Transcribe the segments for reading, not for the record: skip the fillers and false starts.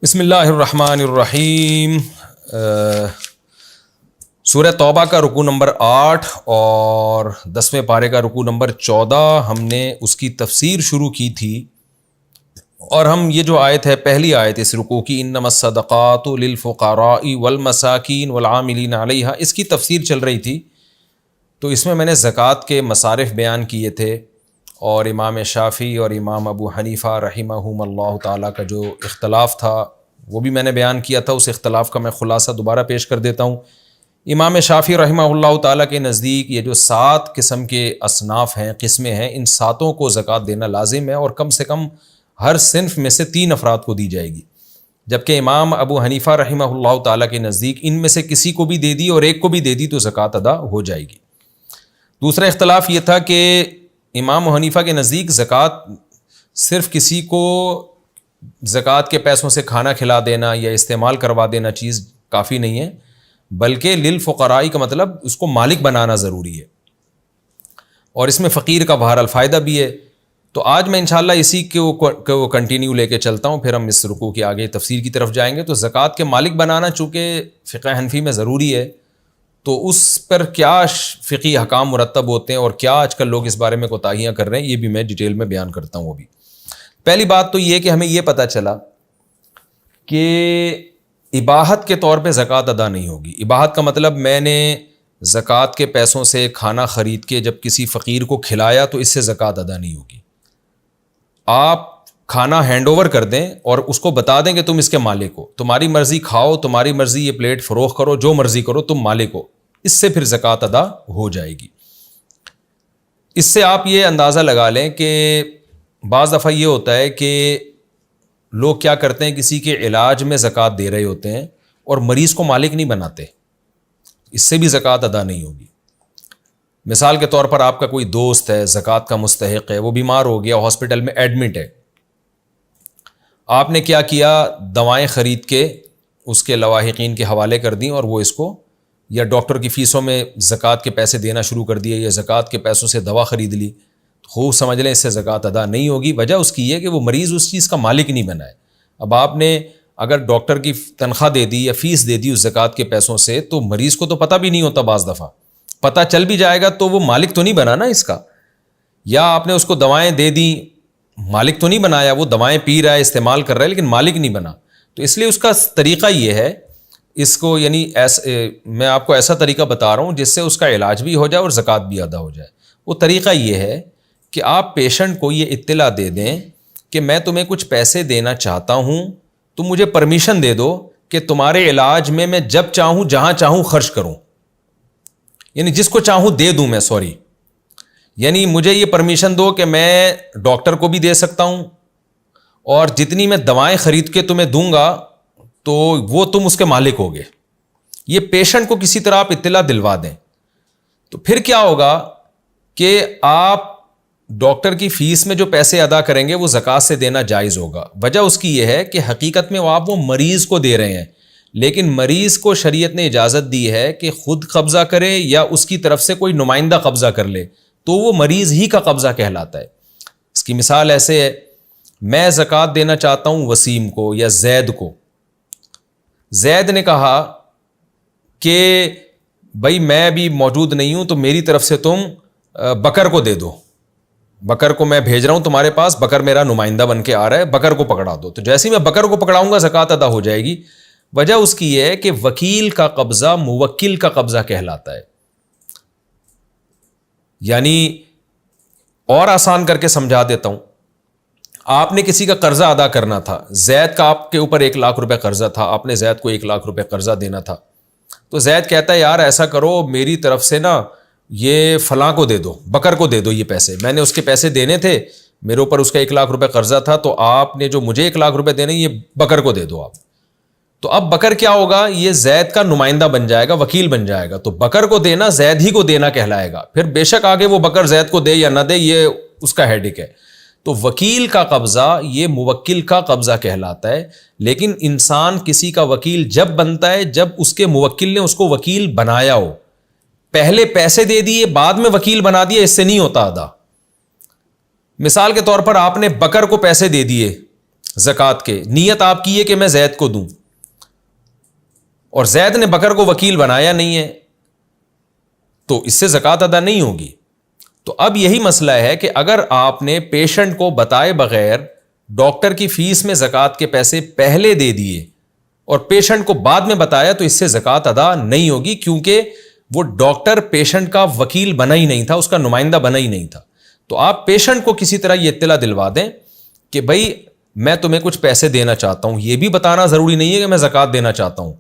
بسم اللہ الرحمن الرحیم. سورہ توبہ کا رکوع نمبر 8 اور 10ویں پارے کا رکوع نمبر 14 ہم نے اس کی تفسیر شروع کی تھی، اور ہم یہ جو آیت ہے پہلی آیت اس رکوع کی، انما الصدقات للفقراء والمساکین والعاملین علیہا، اس کی تفسیر چل رہی تھی. تو اس میں نے زکوٰۃ کے مصارف بیان کیے تھے، اور امام شافعی اور امام ابو حنیفہ رحمہم اللہ تعالیٰ کا جو اختلاف تھا وہ بھی میں نے بیان کیا تھا. اس اختلاف کا میں خلاصہ دوبارہ پیش کر دیتا ہوں. امام شافعی رحمہ اللہ تعالیٰ کے نزدیک یہ جو 7 قسم کے اصناف ہیں، قسمیں ہیں، ان 7 کو زکوٰۃ دینا لازم ہے، اور کم سے کم ہر صنف میں سے 3 افراد کو دی جائے گی. جبکہ امام ابو حنیفہ رحمہ اللہ تعالیٰ کے نزدیک ان میں سے کسی کو بھی دے دی اور ایک کو بھی دے دی تو زکوٰۃ ادا ہو جائے گی. دوسرا اختلاف یہ تھا کہ امام حنیفہ کے نزدیک زکوٰۃ صرف کسی کو زکوٰۃ کے پیسوں سے کھانا کھلا دینا یا استعمال کروا دینا چیز کافی نہیں ہے، بلکہ للفقراء کا مطلب اس کو مالک بنانا ضروری ہے، اور اس میں فقیر کا بہرحال فائدہ بھی ہے. تو آج میں انشاءاللہ اسی کو کنٹینیو لے کے چلتا ہوں، پھر ہم اس رکوع کی آگے تفسیر کی طرف جائیں گے. تو زکوٰۃ کے مالک بنانا چونکہ فقہ حنفی میں ضروری ہے، تو اس پر کیا فقہی احکام مرتب ہوتے ہیں اور کیا آج کل لوگ اس بارے میں کوتاہیاں کر رہے ہیں، یہ بھی میں ڈیٹیل میں بیان کرتا ہوں. ابھی پہلی بات تو یہ کہ ہمیں یہ پتہ چلا کہ اباحت کے طور پہ زکوٰۃ ادا نہیں ہوگی. اباحت کا مطلب میں نے زکوٰۃ کے پیسوں سے کھانا خرید کے جب کسی فقیر کو کھلایا تو اس سے زکوٰۃ ادا نہیں ہوگی. آپ کھانا ہینڈ اوور کر دیں اور اس کو بتا دیں کہ تم اس کے مالک ہو، تمہاری مرضی کھاؤ، تمہاری مرضی یہ پلیٹ فروخت کرو، جو مرضی کرو، تم مالک ہو، اس سے پھر زکوٰۃ ادا ہو جائے گی. اس سے آپ یہ اندازہ لگا لیں کہ بعض دفعہ یہ ہوتا ہے کہ لوگ کیا کرتے ہیں، کسی کے علاج میں زکوٰۃ دے رہے ہوتے ہیں اور مریض کو مالک نہیں بناتے، اس سے بھی زکوٰۃ ادا نہیں ہوگی. مثال کے طور پر آپ کا کوئی دوست ہے، زکوٰۃ کا مستحق ہے، وہ بیمار ہو گیا، ہاسپٹل میں ایڈمٹ ہے، آپ نے کیا کیا، دوائیں خرید کے اس کے لواحقین کے حوالے کر دیں، اور وہ اس کو یا ڈاکٹر کی فیسوں میں زکوٰۃ کے پیسے دینا شروع کر دیے، یا زکوٰۃ کے پیسوں سے دوا خرید لی، خوب سمجھ لیں اس سے زکوٰۃ ادا نہیں ہوگی. وجہ اس کی یہ کہ وہ مریض اس چیز کا مالک نہیں بنا ہے. اب آپ نے اگر ڈاکٹر کی تنخواہ دے دی یا فیس دے دی اس زکوٰۃ کے پیسوں سے، تو مریض کو تو پتہ بھی نہیں ہوتا، بعض دفعہ پتہ چل بھی جائے گا تو وہ مالک تو نہیں بنا نا اس کا. یا آپ نے اس کو دوائیں دے دیں، مالک تو نہیں بنایا، وہ دوائیں پی رہا ہے، استعمال کر رہا ہے، لیکن مالک نہیں بنا. تو اس لیے اس کا طریقہ یہ ہے، اس کو یعنی میں آپ کو ایسا طریقہ بتا رہا ہوں جس سے اس کا علاج بھی ہو جائے اور زکوٰۃ بھی ادا ہو جائے. وہ طریقہ یہ ہے کہ آپ پیشنٹ کو یہ اطلاع دے دیں کہ میں تمہیں کچھ پیسے دینا چاہتا ہوں، تم مجھے پرمیشن دے دو کہ تمہارے علاج میں جب چاہوں جہاں چاہوں خرچ کروں، یعنی جس کو چاہوں دے دوں میں، یعنی مجھے یہ پرمیشن دو کہ میں ڈاکٹر کو بھی دے سکتا ہوں، اور جتنی میں دوائیں خرید کے تمہیں دوں گا تو وہ تم اس کے مالک ہوگے. یہ پیشنٹ کو کسی طرح آپ اطلاع دلوا دیں، تو پھر کیا ہوگا کہ آپ ڈاکٹر کی فیس میں جو پیسے ادا کریں گے وہ زکوٰۃ سے دینا جائز ہوگا. وجہ اس کی یہ ہے کہ حقیقت میں آپ وہ مریض کو دے رہے ہیں، لیکن مریض کو شریعت نے اجازت دی ہے کہ خود قبضہ کرے یا اس کی طرف سے کوئی نمائندہ قبضہ کر لے، تو وہ مریض ہی کا قبضہ کہلاتا ہے. اس کی مثال ایسے ہے، میں زکوٰۃ دینا چاہتا ہوں وسیم کو یا زید کو. زید نے کہا کہ بھائی میں بھی موجود نہیں ہوں تو میری طرف سے تم بکر کو دے دو، بکر کو میں بھیج رہا ہوں تمہارے پاس، بکر میرا نمائندہ بن کے آ رہا ہے، بکر کو پکڑا دو. تو جیسے ہی میں بکر کو پکڑاؤں گا زکوٰۃ ادا ہو جائے گی. وجہ اس کی یہ ہے کہ وکیل کا قبضہ موکل کا قبضہ کہلاتا ہے. یعنی اور آسان کر کے سمجھا دیتا ہوں، آپ نے کسی کا قرضہ ادا کرنا تھا، زید کا آپ کے اوپر 1,00,000 روپے قرضہ تھا، آپ نے زید کو 1,00,000 روپے قرضہ دینا تھا. تو زید کہتا ہے یار ایسا کرو، میری طرف سے نا یہ فلاں کو دے دو، بکر کو دے دو یہ پیسے، میں نے اس کے پیسے دینے تھے، میرے اوپر اس کا 1,00,000 روپے قرضہ تھا، تو آپ نے جو مجھے 1,00,000 روپے دینے یہ بکر کو دے دو آپ. تو اب بکر کیا ہوگا، یہ زید کا نمائندہ بن جائے گا، وکیل بن جائے گا. تو بکر کو دینا زید ہی کو دینا کہلائے گا. پھر بے شک آگے وہ بکر زید کو دے یا نہ دے، یہ اس کا ہیڈک ہے. تو وکیل کا قبضہ یہ موکل کا قبضہ کہلاتا ہے. لیکن انسان کسی کا وکیل جب بنتا ہے جب اس کے موکل نے اس کو وکیل بنایا ہو. پہلے پیسے دے دیے بعد میں وکیل بنا دیا، اس سے نہیں ہوتا ادا. مثال کے طور پر آپ نے بکر کو پیسے دے دیے زکوٰۃ کے, نیت آپ کی ہے کہ میں زید کو دوں, اور زید نے بکر کو وکیل بنایا نہیں ہے, تو اس سے زکوٰۃ ادا نہیں ہوگی. تو اب یہی مسئلہ ہے کہ اگر آپ نے پیشنٹ کو بتائے بغیر ڈاکٹر کی فیس میں زکوٰۃ کے پیسے پہلے دے دیے اور پیشنٹ کو بعد میں بتایا, تو اس سے زکوٰۃ ادا نہیں ہوگی, کیونکہ وہ ڈاکٹر پیشنٹ کا وکیل بنا ہی نہیں تھا, اس کا نمائندہ بنا ہی نہیں تھا. تو آپ پیشنٹ کو کسی طرح یہ اطلاع دلوا دیں کہ بھائی میں تمہیں کچھ پیسے دینا چاہتا ہوں. یہ بھی بتانا ضروری نہیں ہے کہ میں زکوٰۃ دینا چاہتا ہوں.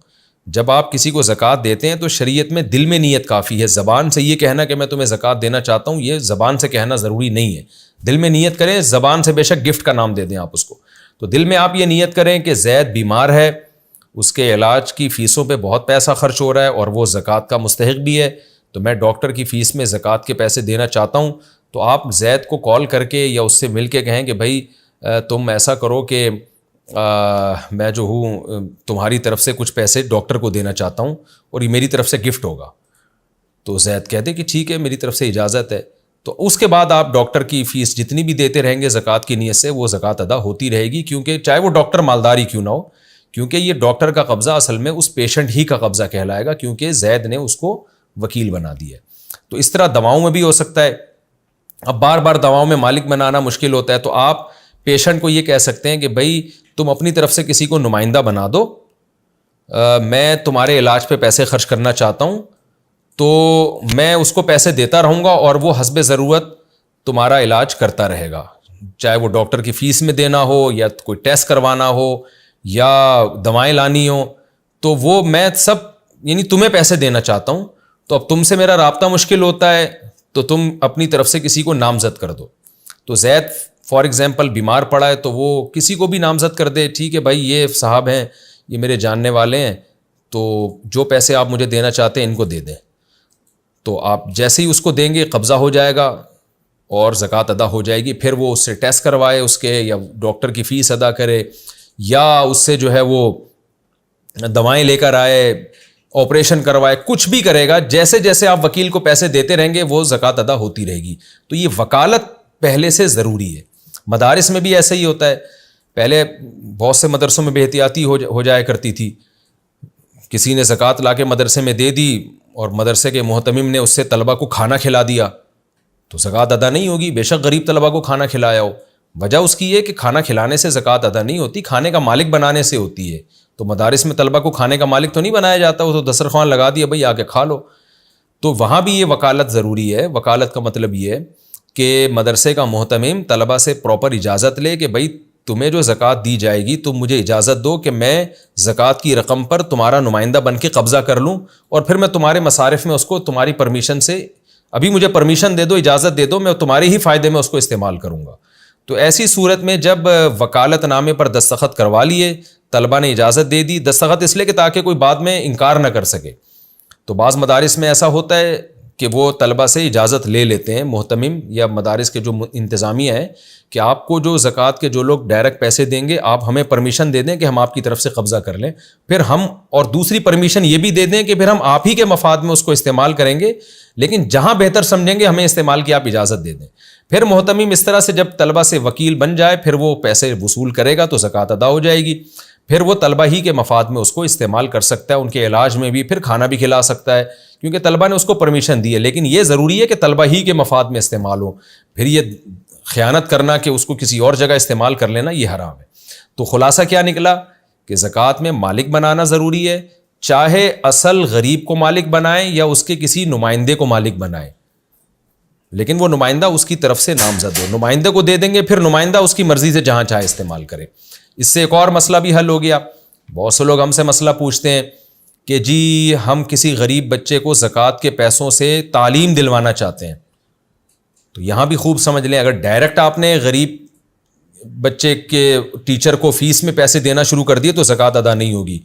جب آپ کسی کو زکوٰۃ دیتے ہیں تو شریعت میں دل میں نیت کافی ہے. زبان سے یہ کہنا کہ میں تمہیں زکوٰۃ دینا چاہتا ہوں, یہ زبان سے کہنا ضروری نہیں ہے. دل میں نیت کریں, زبان سے بے شک گفٹ کا نام دے دیں آپ اس کو. تو دل میں آپ یہ نیت کریں کہ زید بیمار ہے, اس کے علاج کی فیسوں پہ بہت پیسہ خرچ ہو رہا ہے اور وہ زکوٰۃ کا مستحق بھی ہے, تو میں ڈاکٹر کی فیس میں زکوٰۃ کے پیسے دینا چاہتا ہوں. تو آپ زید کو کال کر کے یا اس سے مل کے کہیں کہ بھائی تم ایسا کرو کہ میں جو ہوں تمہاری طرف سے کچھ پیسے ڈاکٹر کو دینا چاہتا ہوں اور یہ میری طرف سے گفٹ ہوگا. تو زید کہہ دے کہ ٹھیک ہے, میری طرف سے اجازت ہے. تو اس کے بعد آپ ڈاکٹر کی فیس جتنی بھی دیتے رہیں گے زکوٰۃ کی نیت سے, وہ زکوٰۃ ادا ہوتی رہے گی, کیونکہ چاہے وہ ڈاکٹر مالدار ہی کیوں نہ ہو, کیونکہ یہ ڈاکٹر کا قبضہ اصل میں اس پیشنٹ ہی کا قبضہ کہلائے گا, کیونکہ زید نے اس کو وکیل بنا دیا ہے. تو اس طرح دواؤں میں بھی ہو سکتا ہے. اب بار بار دواؤں میں مالک بنانا مشکل ہوتا ہے, تو آپ پیشنٹ کو یہ کہہ سکتے ہیں کہ بھائی تم اپنی طرف سے کسی کو نمائندہ بنا دو, میں تمہارے علاج پہ پیسے خرچ کرنا چاہتا ہوں, تو میں اس کو پیسے دیتا رہوں گا اور وہ حسب ضرورت تمہارا علاج کرتا رہے گا, چاہے وہ ڈاکٹر کی فیس میں دینا ہو یا کوئی ٹیسٹ کروانا ہو یا دوائیں لانی ہو, تو وہ میں سب یعنی تمہیں پیسے دینا چاہتا ہوں. تو اب تم سے میرا رابطہ مشکل ہوتا ہے تو تم اپنی طرف سے کسی کو نامزد کر دو. تو زید فار ایگزامپل بیمار پڑا ہے تو وہ کسی کو بھی نامزد کر دے, ٹھیک ہے بھائی یہ صاحب ہیں, یہ میرے جاننے والے ہیں, تو جو پیسے آپ مجھے دینا چاہتے ہیں ان کو دے دیں. تو آپ جیسے ہی اس کو دیں گے قبضہ ہو جائے گا اور زکوٰۃ ادا ہو جائے گی. پھر وہ اس سے ٹیسٹ کروائے اس کے, یا ڈاکٹر کی فیس ادا کرے, یا اس سے جو ہے وہ دوائیں لے کر آئے, آپریشن کروائے, کچھ بھی کرے گا. جیسے جیسے آپ وکیل کو پیسے دیتے رہیں گے وہ زکوٰۃ ادا ہوتی رہے گی. تو یہ وکالت پہلے سے ضروری ہے. مدارس میں بھی ایسا ہی ہوتا ہے. پہلے بہت سے مدرسوں میں بے احتیاطی ہو جایا کرتی تھی. کسی نے زکوٰۃ لا کے مدرسے میں دے دی اور مدرسے کے محتمم نے اس سے طلبہ کو کھانا کھلا دیا, تو زکوٰۃ ادا نہیں ہوگی, بے شک غریب طلبہ کو کھانا کھلایا ہو. وجہ اس کی یہ کہ کھانا کھلانے سے زکوٰۃ ادا نہیں ہوتی, کھانے کا مالک بنانے سے ہوتی ہے. تو مدارس میں طلبہ کو کھانے کا مالک تو نہیں بنایا جاتا, وہ تو دسترخوان لگا دیا بھائی آ کے کھا لو. تو وہاں بھی یہ وکالت ضروری ہے. وکالت کا مطلب یہ ہے کہ مدرسے کا محتمم طلبہ سے پراپر اجازت لے کہ بھائی تمہیں جو زکوٰۃ دی جائے گی تم مجھے اجازت دو کہ میں زکوٰۃ کی رقم پر تمہارا نمائندہ بن کے قبضہ کر لوں, اور پھر میں تمہارے مصارف میں اس کو تمہاری پرمیشن سے, ابھی مجھے پرمیشن دے دو, اجازت دے دو, میں تمہارے ہی فائدے میں اس کو استعمال کروں گا. تو ایسی صورت میں جب وکالت نامے پر دستخط کروا لیے, طلبہ نے اجازت دے دی, دستخط اس لیے کہ تاکہ کوئی بعد میں انکار نہ کر سکے. تو بعض مدارس میں ایسا ہوتا ہے کہ وہ طلبہ سے اجازت لے لیتے ہیں محتمم یا مدارس کے جو انتظامیہ ہیں کہ آپ کو جو زکوٰۃ کے جو لوگ ڈائریکٹ پیسے دیں گے آپ ہمیں پرمیشن دے دیں کہ ہم آپ کی طرف سے قبضہ کر لیں, پھر ہم اور دوسری پرمیشن یہ بھی دے دیں کہ پھر ہم آپ ہی کے مفاد میں اس کو استعمال کریں گے, لیکن جہاں بہتر سمجھیں گے ہمیں استعمال کی آپ اجازت دے دیں. پھر محتمم اس طرح سے جب طلبہ سے وکیل بن جائے پھر وہ پیسے وصول کرے گا تو زکوٰۃ ادا ہو جائے گی. پھر وہ طلبہ ہی کے مفاد میں اس کو استعمال کر سکتا ہے, ان کے علاج میں بھی, پھر کھانا بھی کھلا سکتا ہے کیونکہ طلبہ نے اس کو پرمیشن دی ہے. لیکن یہ ضروری ہے کہ طلبہ ہی کے مفاد میں استعمال ہو. پھر یہ خیانت کرنا کہ اس کو کسی اور جگہ استعمال کر لینا یہ حرام ہے. تو خلاصہ کیا نکلا کہ زکوٰۃ میں مالک بنانا ضروری ہے, چاہے اصل غریب کو مالک بنائیں یا اس کے کسی نمائندے کو مالک بنائیں, لیکن وہ نمائندہ اس کی طرف سے نامزد ہو. نمائندے کو دے دیں گے پھر نمائندہ اس کی مرضی سے جہاں چاہے استعمال کرے. اس سے ایک اور مسئلہ بھی حل ہو گیا. بہت سے لوگ ہم سے مسئلہ پوچھتے ہیں کہ جی ہم کسی غریب بچے کو زکوٰۃ کے پیسوں سے تعلیم دلوانا چاہتے ہیں. تو یہاں بھی خوب سمجھ لیں, اگر ڈائریکٹ آپ نے غریب بچے کے ٹیچر کو فیس میں پیسے دینا شروع کر دیے تو زکوٰۃ ادا نہیں ہوگی.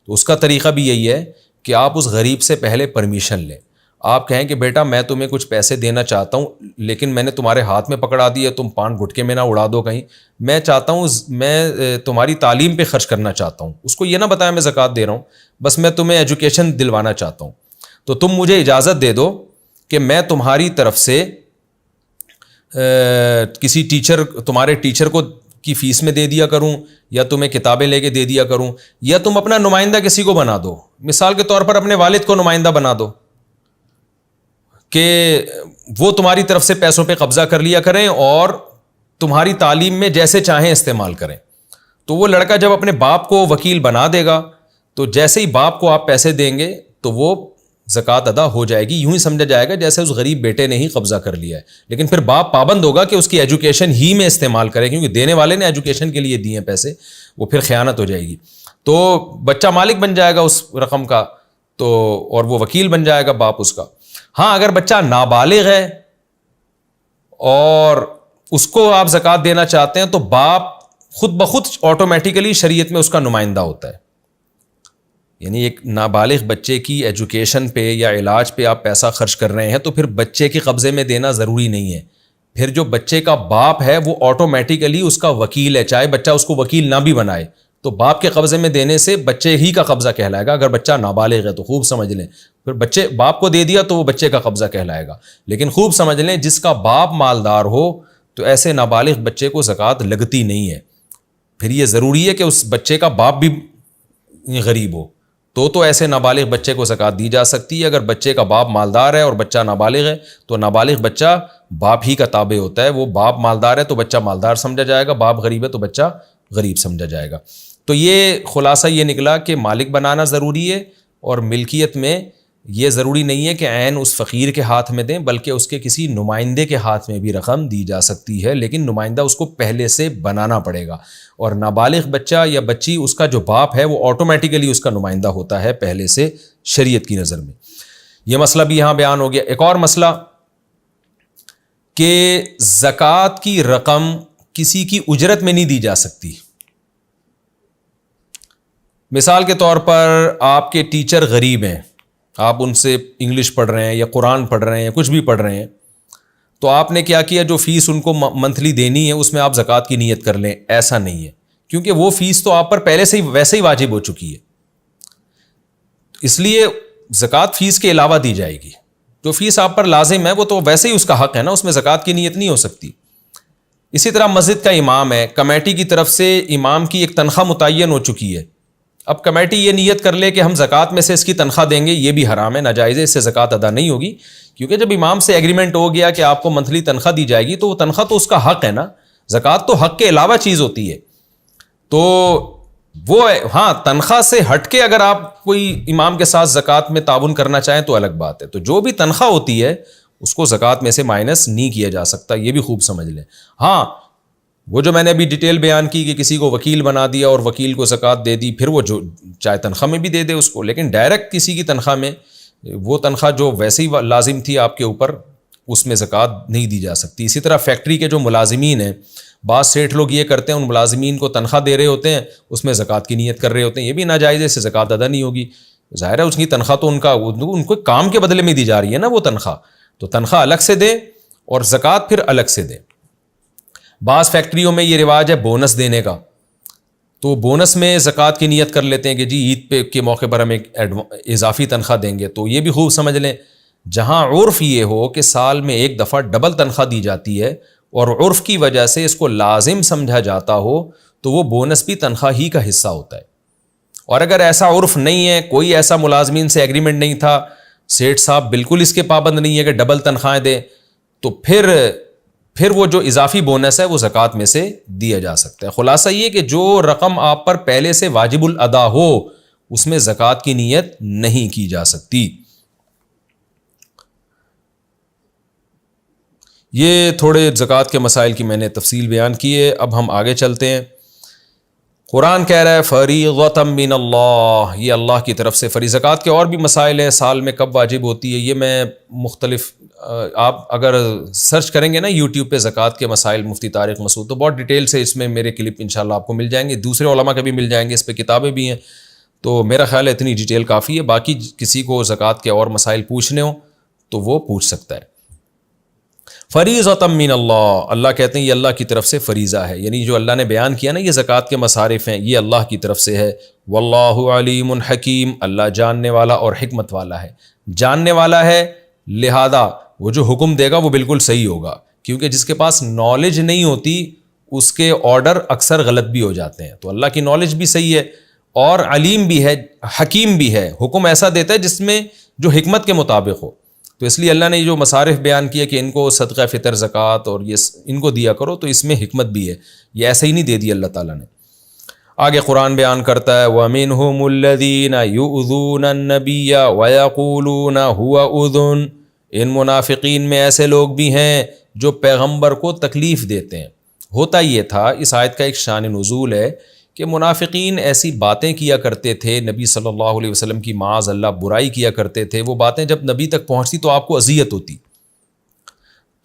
تو اس کا طریقہ بھی یہی ہے کہ آپ اس غریب سے پہلے پرمیشن لیں. آپ کہیں کہ بیٹا میں تمہیں کچھ پیسے دینا چاہتا ہوں لیکن میں نے تمہارے ہاتھ میں پکڑا دی ہے, تم پان گھٹکے میں نہ اڑا دو کہیں, میں چاہتا ہوں میں تمہاری تعلیم پہ خرچ کرنا چاہتا ہوں. اس کو یہ نہ بتایا میں زکوٰۃ دے رہا ہوں, بس میں تمہیں ایجوکیشن دلوانا چاہتا ہوں. تو تم مجھے اجازت دے دو کہ میں تمہاری طرف سے کسی ٹیچر تمہارے ٹیچر کو کی فیس میں دے دیا کروں, یا تمہیں کتابیں لے کے دے دیا کروں, یا تم اپنا نمائندہ کسی کو بنا دو. مثال کے طور پر اپنے والد کو نمائندہ بنا دو کہ وہ تمہاری طرف سے پیسوں پہ قبضہ کر لیا کریں اور تمہاری تعلیم میں جیسے چاہیں استعمال کریں. تو وہ لڑکا جب اپنے باپ کو وکیل بنا دے گا تو جیسے ہی باپ کو آپ پیسے دیں گے تو وہ زکوٰۃ ادا ہو جائے گی. یوں ہی سمجھا جائے گا جیسے اس غریب بیٹے نے ہی قبضہ کر لیا ہے. لیکن پھر باپ پابند ہوگا کہ اس کی ایجوکیشن ہی میں استعمال کرے, کیونکہ دینے والے نے ایجوکیشن کے لیے دیے پیسے, وہ پھر خیانت ہو جائے گی. تو بچہ مالک بن جائے گا اس رقم کا, تو اور وہ وکیل بن جائے گا باپ اس کا. ہاں اگر بچہ نابالغ ہے اور اس کو آپ زکوٰۃ دینا چاہتے ہیں تو باپ خود بخود آٹومیٹیکلی شریعت میں اس کا نمائندہ ہوتا ہے. یعنی ایک نابالغ بچے کی ایجوکیشن پہ یا علاج پہ آپ پیسہ خرچ کر رہے ہیں تو پھر بچے کے قبضے میں دینا ضروری نہیں ہے. پھر جو بچے کا باپ ہے وہ آٹومیٹیکلی اس کا وکیل ہے, چاہے بچہ اس کو وکیل نہ بھی بنائے, تو باپ کے قبضے میں دینے سے بچے ہی کا قبضہ کہلائے گا. اگر بچہ نابالغ ہے تو خوب سمجھ لیں, پھر بچے باپ کو دے دیا تو وہ بچے کا قبضہ کہلائے گا. لیکن خوب سمجھ لیں جس کا باپ مالدار ہو تو ایسے نابالغ بچے کو زکوٰۃ لگتی نہیں ہے. پھر یہ ضروری ہے کہ اس بچے کا باپ بھی غریب ہو تو ایسے نابالغ بچے کو زکوٰۃ دی جا سکتی ہے. اگر بچے کا باپ مالدار ہے اور بچہ نابالغ ہے تو نابالغ بچہ باپ ہی کا تابع ہوتا ہے. وہ باپ مالدار ہے تو بچہ مالدار سمجھا جائے گا, باپ غریب ہے تو بچہ غریب سمجھا جائے گا. تو یہ خلاصہ یہ نکلا کہ مالک بنانا ضروری ہے, اور ملکیت میں یہ ضروری نہیں ہے کہ عین اس فقیر کے ہاتھ میں دیں, بلکہ اس کے کسی نمائندے کے ہاتھ میں بھی رقم دی جا سکتی ہے, لیکن نمائندہ اس کو پہلے سے بنانا پڑے گا. اور نابالغ بچہ یا بچی اس کا جو باپ ہے وہ آٹومیٹیکلی اس کا نمائندہ ہوتا ہے پہلے سے شریعت کی نظر میں. یہ مسئلہ بھی یہاں بیان ہو گیا. ایک اور مسئلہ کہ زکوٰۃ کی رقم کسی کی اجرت میں نہیں دی جا سکتی. مثال کے طور پر آپ کے ٹیچر غریب ہیں, آپ ان سے انگلش پڑھ رہے ہیں یا قرآن پڑھ رہے ہیں, کچھ بھی پڑھ رہے ہیں, تو آپ نے کیا کیا, جو فیس ان کو منتھلی دینی ہے اس میں آپ زکوٰۃ کی نیت کر لیں. ایسا نہیں ہے, کیونکہ وہ فیس تو آپ پر پہلے سے ہی ویسے ہی واجب ہو چکی ہے, اس لیے زکوٰۃ فیس کے علاوہ دی جائے گی. جو فیس آپ پر لازم ہے وہ تو ویسے ہی اس کا حق ہے نا, اس میں زکوٰۃ کی نیت نہیں ہو سکتی. اسی طرح مسجد کا امام ہے, کمیٹی کی طرف سے امام کی ایک تنخواہ متعین ہو چکی ہے. اب کمیٹی یہ نیت کر لے کہ ہم زکوٰۃ میں سے اس کی تنخواہ دیں گے, یہ بھی حرام ہے, ناجائز ہے, اس سے زکوٰۃ ادا نہیں ہوگی. کیونکہ جب امام سے ایگریمنٹ ہو گیا کہ آپ کو منتھلی تنخواہ دی جائے گی تو وہ تنخواہ تو اس کا حق ہے نا, زکوٰۃ تو حق کے علاوہ چیز ہوتی ہے. تو وہ ہاں تنخواہ سے ہٹ کے اگر آپ کوئی امام کے ساتھ زکوٰۃ میں تعاون کرنا چاہیں تو الگ بات ہے. تو جو بھی تنخواہ ہوتی ہے اس کو زکوٰۃ میں سے مائنس نہیں کیا جا سکتا, یہ بھی خوب سمجھ لیں. ہاں وہ جو میں نے ابھی ڈیٹیل بیان کی کہ کسی کو وکیل بنا دیا اور وکیل کو زکوٰۃ دے دی, پھر وہ جو چاہے تنخواہ میں بھی دے دے اس کو, لیکن ڈائریکٹ کسی کی تنخواہ میں وہ تنخواہ جو ویسے ہی لازم تھی آپ کے اوپر اس میں زکوٰۃ نہیں دی جا سکتی. اسی طرح فیکٹری کے جو ملازمین ہیں, بعض سیٹھ لوگ یہ کرتے ہیں ان ملازمین کو تنخواہ دے رہے ہوتے ہیں, اس میں زکوٰۃ کی نیت کر رہے ہوتے ہیں, یہ بھی ناجائز ہے, اس سے زکوٰۃ ادا نہیں ہوگی. ظاہر ہے اس کی تنخواہ تو ان کو کام کے بدلے میں دی جا رہی ہے نا وہ تنخواہ, تو تنخواہ الگ سے دیں اور زکوٰۃ پھر الگ سے دیں. بعض فیکٹریوں میں یہ رواج ہے بونس دینے کا, تو بونس میں زکوٰۃ کی نیت کر لیتے ہیں کہ جی عید پہ کے موقع پر ہم ایک اضافی تنخواہ دیں گے. تو یہ بھی خوب سمجھ لیں, جہاں عرف یہ ہو کہ سال میں ایک دفعہ ڈبل تنخواہ دی جاتی ہے اور عرف کی وجہ سے اس کو لازم سمجھا جاتا ہو تو وہ بونس بھی تنخواہ ہی کا حصہ ہوتا ہے. اور اگر ایسا عرف نہیں ہے, کوئی ایسا ملازمین سے ایگریمنٹ نہیں تھا, سیٹھ صاحب بالکل اس کے پابند نہیں ہے کہ ڈبل تنخواہیں دیں, تو پھر وہ جو اضافی بونس ہے وہ زکوٰۃ میں سے دیا جا سکتا ہے. خلاصہ یہ کہ جو رقم آپ پر پہلے سے واجب الادا ہو اس میں زکوٰۃ کی نیت نہیں کی جا سکتی. یہ تھوڑے زکوٰۃ کے مسائل کی میں نے تفصیل بیان کی ہے. اب ہم آگے چلتے ہیں. قرآن کہہ رہا ہے فریضۃ من اللہ, یہ اللہ کی طرف سے فریضہ. زکوٰۃ کے اور بھی مسائل ہیں, سال میں کب واجب ہوتی ہے, یہ میں مختلف آپ اگر سرچ کریں گے نا یوٹیوب پہ زکوٰۃ کے مسائل مفتی طارق مسعود, تو بہت ڈیٹیل سے اس میں میرے کلپ انشاءاللہ آپ کو مل جائیں گے, دوسرے علماء کے بھی مل جائیں گے, اس پہ کتابیں بھی ہیں. تو میرا خیال ہے اتنی ڈیٹیل کافی ہے. باقی کسی کو زکوٰۃ کے اور مسائل پوچھنے ہوں تو وہ پوچھ سکتا ہے. فریضۃ من اللہ, اللہ کہتے ہیں یہ اللہ کی طرف سے فریضہ ہے, یعنی جو اللہ نے بیان کیا نا یہ زکوٰۃ کے مصارف ہیں, یہ اللہ کی طرف سے ہے. واللہ علیم حکیم, اللہ جاننے والا اور حکمت والا ہے. جاننے والا ہے لہذا وہ جو حکم دے گا وہ بالکل صحیح ہوگا, کیونکہ جس کے پاس نالج نہیں ہوتی اس کے آرڈر اکثر غلط بھی ہو جاتے ہیں. تو اللہ کی نالج بھی صحیح ہے اور علیم بھی ہے, حکیم بھی ہے, حکم ایسا دیتا ہے جس میں جو حکمت کے مطابق ہو. تو اس لیے اللہ نے جو مصارف بیان کیا کہ ان کو صدقہ فطر زکوٰۃ اور یہ ان کو دیا کرو, تو اس میں حکمت بھی ہے, یہ ایسے ہی نہیں دے دی اللہ تعالیٰ نے. آگے قرآن بیان کرتا ہے وَمِنْهُمُ الَّذِينَ يُؤْذُونَ النَّبِيَّ وَيَقُولُونَ هُوَ أُذُنٌ, ان منافقین میں ایسے لوگ بھی ہیں جو پیغمبر کو تکلیف دیتے ہیں. ہوتا یہ تھا, اس آیت کا ایک شان نزول ہے کہ منافقین ایسی باتیں کیا کرتے تھے نبی صلی اللہ علیہ وسلم کی معاذ اللہ برائی کیا کرتے تھے. وہ باتیں جب نبی تک پہنچتی تو آپ کو اذیت ہوتی.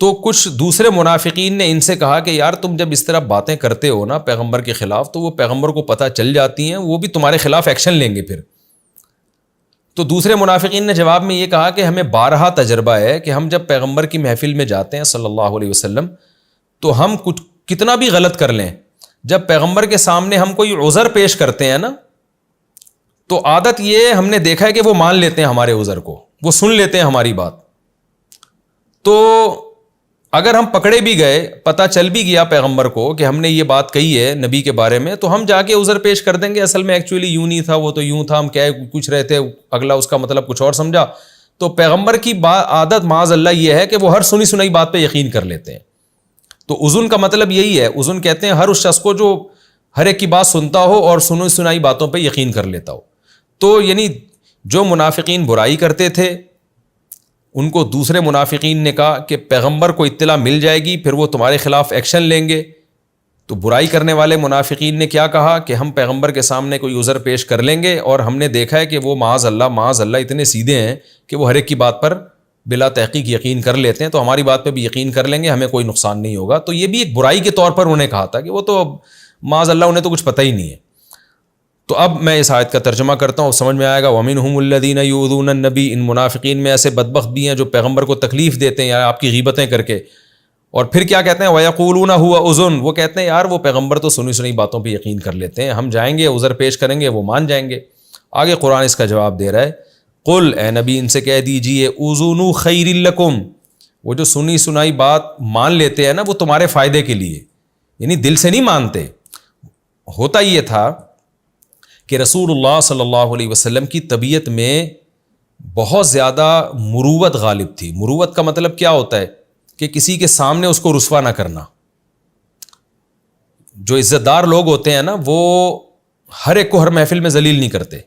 تو کچھ دوسرے منافقین نے ان سے کہا کہ یار تم جب اس طرح باتیں کرتے ہو نا پیغمبر کے خلاف, تو وہ پیغمبر کو پتہ چل جاتی ہیں, وہ بھی تمہارے خلاف ایکشن لیں گے پھر. تو دوسرے منافقین نے جواب میں یہ کہا کہ ہمیں بارہا تجربہ ہے کہ ہم جب پیغمبر کی محفل میں جاتے ہیں صلی اللہ علیہ وسلم, تو ہم کچھ کتنا بھی غلط کر لیں, جب پیغمبر کے سامنے ہم کوئی عذر پیش کرتے ہیں نا, تو عادت یہ ہم نے دیکھا ہے کہ وہ مان لیتے ہیں ہمارے عذر کو, وہ سن لیتے ہیں ہماری بات. تو اگر ہم پکڑے بھی گئے, پتہ چل بھی گیا پیغمبر کو کہ ہم نے یہ بات کہی ہے نبی کے بارے میں, تو ہم جا کے عذر پیش کر دیں گے اصل میں ایکچولی یوں نہیں تھا, وہ تو یوں تھا, ہم کیا کچھ رہے تھے, اگلا اس کا مطلب کچھ اور سمجھا. تو پیغمبر کی عادت معاذ اللہ یہ ہے کہ وہ ہر سنی سنائی بات پہ یقین کر لیتے ہیں. تو اذن کا مطلب یہی ہے, اذن کہتے ہیں ہر اس شخص کو جو ہر ایک کی بات سنتا ہو اور سنی سنائی باتوں پہ یقین کر لیتا ہو. تو یعنی جو منافقین برائی کرتے تھے ان کو دوسرے منافقین نے کہا کہ پیغمبر کو اطلاع مل جائے گی, پھر وہ تمہارے خلاف ایکشن لیں گے. تو برائی کرنے والے منافقین نے کیا کہا کہ ہم پیغمبر کے سامنے کوئی عذر پیش کر لیں گے, اور ہم نے دیکھا ہے کہ وہ معاذ اللہ اتنے سیدھے ہیں کہ وہ ہر ایک کی بات پر بلا تحقیق یقین کر لیتے ہیں, تو ہماری بات پہ بھی یقین کر لیں گے, ہمیں کوئی نقصان نہیں ہوگا. تو یہ بھی ایک برائی کے طور پر انہوں نے کہا تھا کہ وہ تو معاذ اللہ انہیں تو کچھ پتہ ہی نہیں ہے. تو اب میں اس آیت کا ترجمہ کرتا ہوں, سمجھ میں آئے گا. وَمِنْهُمُ الَّذِينَ يُؤْذُونَ النَّبِيَّ, ان منافقین میں ایسے بدبخت بھی ہیں جو پیغمبر کو تکلیف دیتے ہیں یا آپ کی غیبتیں کر کے. اور پھر کیا کہتے ہیں وَيَقُولُونَ هُوَ أُذُنٌ, وہ کہتے ہیں یار وہ پیغمبر تو سنی سنی باتوں پہ یقین کر لیتے ہیں, ہم جائیں گے عذر پیش کریں گے وہ مان جائیں گے. آگے قرآن اس کا جواب دے رہا ہے, قل اے نبی ان سے کہہ دیجئے اذن خیر لکم, وہ جو سنی سنائی بات مان لیتے ہیں نا وہ تمہارے فائدے کے لیے, یعنی دل سے نہیں مانتے. ہوتا یہ تھا کہ رسول اللہ صلی اللہ علیہ وسلم کی طبیعت میں بہت زیادہ مروت غالب تھی. مروت کا مطلب کیا ہوتا ہے کہ کسی کے سامنے اس کو رسوا نہ کرنا. جو عزت دار لوگ ہوتے ہیں نا وہ ہر ایک کو ہر محفل میں ذلیل نہیں کرتے.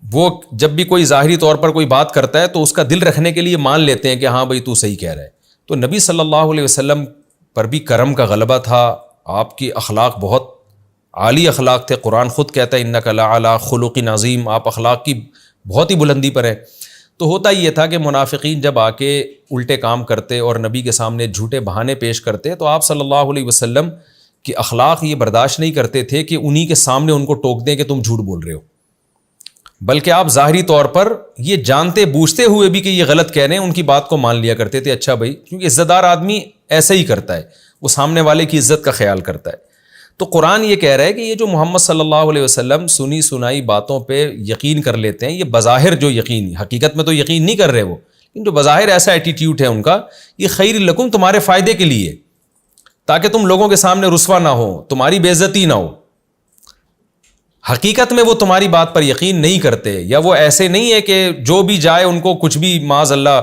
وہ جب بھی کوئی ظاہری طور پر کوئی بات کرتا ہے تو اس کا دل رکھنے کے لیے مان لیتے ہیں کہ ہاں بھائی تو صحیح کہہ رہا ہے. تو نبی صلی اللہ علیہ وسلم پر بھی کرم کا غلبہ تھا, آپ کی اخلاق بہت عالی اخلاق تھے. قرآن خود کہتا ہے انک لعلی خلق عظیم, آپ اخلاق کی بہت ہی بلندی پر ہیں. تو ہوتا یہ تھا کہ منافقین جب آ کے الٹے کام کرتے اور نبی کے سامنے جھوٹے بہانے پیش کرتے تو آپ صلی اللہ علیہ وسلم کی اخلاق یہ برداشت نہیں کرتے تھے کہ انہی کے سامنے ان کو ٹوک دیں کہ تم جھوٹ بول رہے ہو, بلکہ آپ ظاہری طور پر یہ جانتے بوجھتے ہوئے بھی کہ یہ غلط کہہ رہے ہیں ان کی بات کو مان لیا کرتے تھے. اچھا بھائی, کیونکہ عزت دار آدمی ایسا ہی کرتا ہے, وہ سامنے والے کی عزت کا خیال کرتا ہے. تو قرآن یہ کہہ رہا ہے کہ یہ جو محمد صلی اللہ علیہ وسلم سنی سنائی باتوں پہ یقین کر لیتے ہیں, یہ بظاہر جو یقین, حقیقت میں تو یقین نہیں کر رہے وہ, لیکن جو بظاہر ایسا ایٹیٹیوڈ ہے ان کا, یہ خیر لکم, تمہارے فائدے کے لیے, تاکہ تم لوگوں کے سامنے رسوا نہ ہو, تمہاری بے عزتی نہ ہو. حقیقت میں وہ تمہاری بات پر یقین نہیں کرتے, یا وہ ایسے نہیں ہے کہ جو بھی جائے ان کو کچھ بھی معاذ اللہ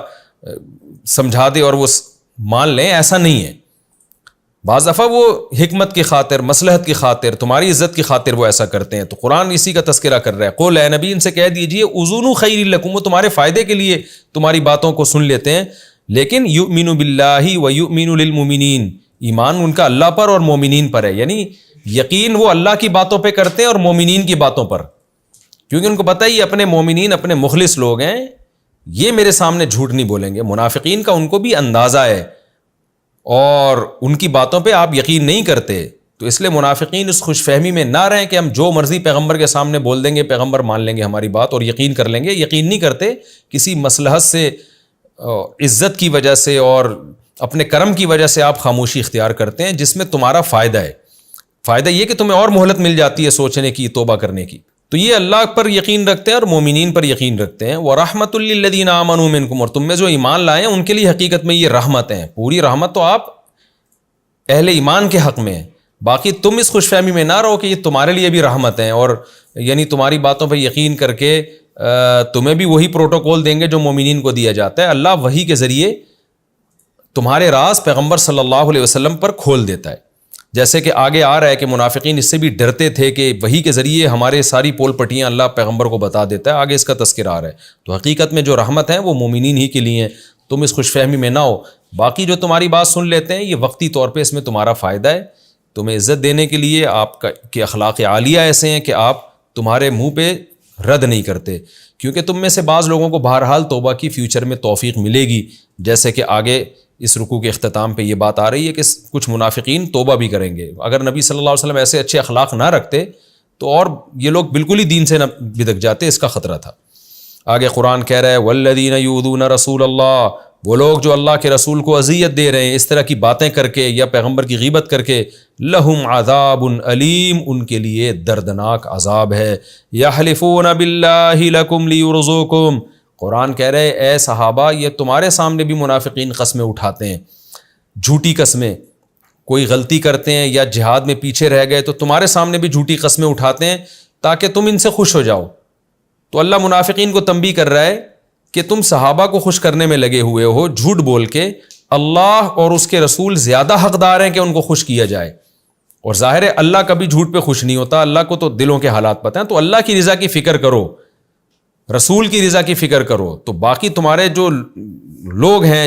سمجھا دے اور وہ مان لیں, ایسا نہیں ہے. بعض دفعہ وہ حکمت کی خاطر, مصلحت کی خاطر, تمہاری عزت کی خاطر وہ ایسا کرتے ہیں. تو قرآن اسی کا تذکرہ کر رہا ہے. قول اے نبی ان سے کہہ دیجئے اذن خیر لکم, وہ تمہارے فائدے کے لیے تمہاری باتوں کو سن لیتے ہیں, لیکن یؤمن باللہ و یؤمن للمؤمنین, ایمان ان کا اللہ پر اور مومنین پر ہے. یعنی یقین وہ اللہ کی باتوں پہ کرتے ہیں اور مومنین کی باتوں پر, کیونکہ ان کو پتہ ہی اپنے مومنین اپنے مخلص لوگ ہیں, یہ میرے سامنے جھوٹ نہیں بولیں گے. منافقین کا ان کو بھی اندازہ ہے اور ان کی باتوں پہ آپ یقین نہیں کرتے. تو اس لیے منافقین اس خوش فہمی میں نہ رہیں کہ ہم جو مرضی پیغمبر کے سامنے بول دیں گے, پیغمبر مان لیں گے ہماری بات اور یقین کر لیں گے. یقین نہیں کرتے, کسی مصلحت سے, عزت کی وجہ سے اور اپنے کرم کی وجہ سے آپ خاموشی اختیار کرتے ہیں جس میں تمہارا فائدہ ہے. فائدہ یہ کہ تمہیں اور مہلت مل جاتی ہے سوچنے کی, توبہ کرنے کی. تو یہ اللہ پر یقین رکھتے ہیں اور مومنین پر یقین رکھتے ہیں. وَرَحْمَةٌ لِّلَّذِينَ آمَنُوا مِنكُمْ، اور تم میں جو ایمان لائے ہیں ان کے لیے حقیقت میں یہ رحمت ہیں. پوری رحمت تو آپ اہل ایمان کے حق میں ہے. باقی تم اس خوش فہمی میں نہ رہو کہ یہ تمہارے لیے بھی رحمت ہیں، اور یعنی تمہاری باتوں پہ یقین کر کے تمہیں بھی وہی پروٹوکول دیں گے جو مومنین کو دیا جاتا ہے. اللہ وحی کے ذریعے تمہارے راز پیغمبر صلی اللہ علیہ وسلم پر کھول دیتا ہے. جیسے کہ آگے آ رہا ہے کہ منافقین اس سے بھی ڈرتے تھے کہ وحی کے ذریعے ہمارے ساری پول پٹیاں اللہ پیغمبر کو بتا دیتا ہے. آگے اس کا تذکرہ آ رہا ہے. تو حقیقت میں جو رحمت ہیں وہ مومنین ہی کے لیے ہیں. تم اس خوش فہمی میں نہ ہو. باقی جو تمہاری بات سن لیتے ہیں یہ وقتی طور پہ اس میں تمہارا فائدہ ہے. تمہیں عزت دینے کے لیے آپ کے اخلاق عالیہ ایسے ہیں کہ آپ تمہارے منہ پہ رد نہیں کرتے، کیونکہ تم میں سے بعض لوگوں کو بہرحال توبہ کی فیوچر میں توفیق ملے گی. جیسے کہ آگے اس رکوع کے اختتام پہ یہ بات آ رہی ہے کہ کچھ منافقین توبہ بھی کریں گے. اگر نبی صلی اللہ علیہ وسلم ایسے اچھے اخلاق نہ رکھتے تو اور یہ لوگ بالکل ہی دین سے نہ بدک جاتے. اس کا خطرہ تھا. آگے قرآن کہہ رہا ہے والذین یؤذون رسول اللہ، وہ لوگ جو اللہ کے رسول کو اذیت دے رہے ہیں اس طرح کی باتیں کر کے یا پیغمبر کی غیبت کر کے، لہم عذاب علیم، ان کے لیے دردناک عذاب ہے. یحلفون باللہ لکم لیرضوکم، قرآن کہہ رہے اے صحابہ یہ تمہارے سامنے بھی منافقین قسمیں اٹھاتے ہیں، جھوٹی قسمیں. کوئی غلطی کرتے ہیں یا جہاد میں پیچھے رہ گئے تو تمہارے سامنے بھی جھوٹی قسمیں اٹھاتے ہیں تاکہ تم ان سے خوش ہو جاؤ. تو اللہ منافقین کو تنبیہ کر رہا ہے کہ تم صحابہ کو خوش کرنے میں لگے ہوئے ہو جھوٹ بول کے. اللہ اور اس کے رسول زیادہ حقدار ہیں کہ ان کو خوش کیا جائے. اور ظاہر ہے اللہ کبھی جھوٹ پہ خوش نہیں ہوتا، اللہ کو تو دلوں کے حالات پتہ ہیں. تو اللہ کی رضا کی فکر کرو، رسول کی رضا کی فکر کرو. تو باقی تمہارے جو لوگ ہیں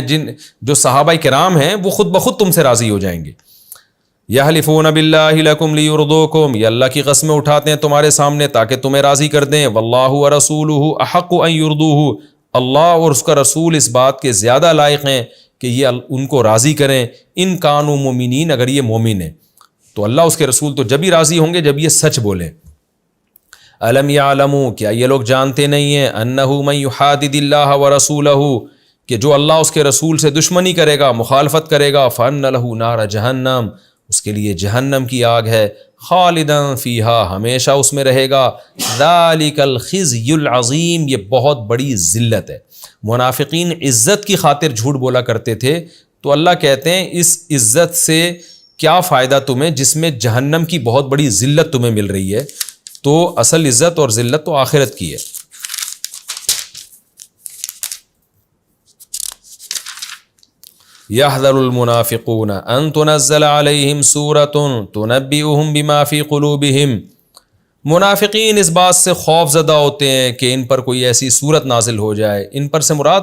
جو صحابہ کرام ہیں وہ خود بخود تم سے راضی ہو جائیں گے. یحلفون باللہ لکم لیرضوکم، یہ اللہ کی قسمیں اٹھاتے ہیں تمہارے سامنے تاکہ تمہیں راضی کر دیں. واللہ ورسولہ احق ان یرضوہ، اللہ اور اس کا رسول اس بات کے زیادہ لائق ہیں کہ یہ ان کو راضی کریں. ان کانوا مومنین، اگر یہ مومن ہیں تو اللہ اس کے رسول تو جب ہی راضی ہوں گے جب یہ سچ بولیں. الم یعلموا، کیا یہ لوگ جانتے نہیں ہیں، انہ من یحادد اللہ ورسولہ، کہ جو اللہ اس کے رسول سے دشمنی کرے گا، مخالفت کرے گا، فان لہ نار جہنم، اس کے لیے جہنم کی آگ ہے، خالدا فیہا، ہمیشہ اس میں رہے گا. ذالک الخزی العظیم، یہ بہت بڑی ذلت ہے. منافقین عزت کی خاطر جھوٹ بولا کرتے تھے تو اللہ کہتے ہیں اس عزت سے کیا فائدہ تمہیں جس میں جہنم کی بہت بڑی ذلت تمہیں مل رہی ہے. تو اصل عزت اور ذلت تو آخرت کی ہے. یحذر المنافقون ان تنزل علیہم سورۃ تنبئہم بما فی قلوبہم، منافقین اس بات سے خوف زدہ ہوتے ہیں کہ ان پر کوئی ایسی صورت نازل ہو جائے. ان پر سے مراد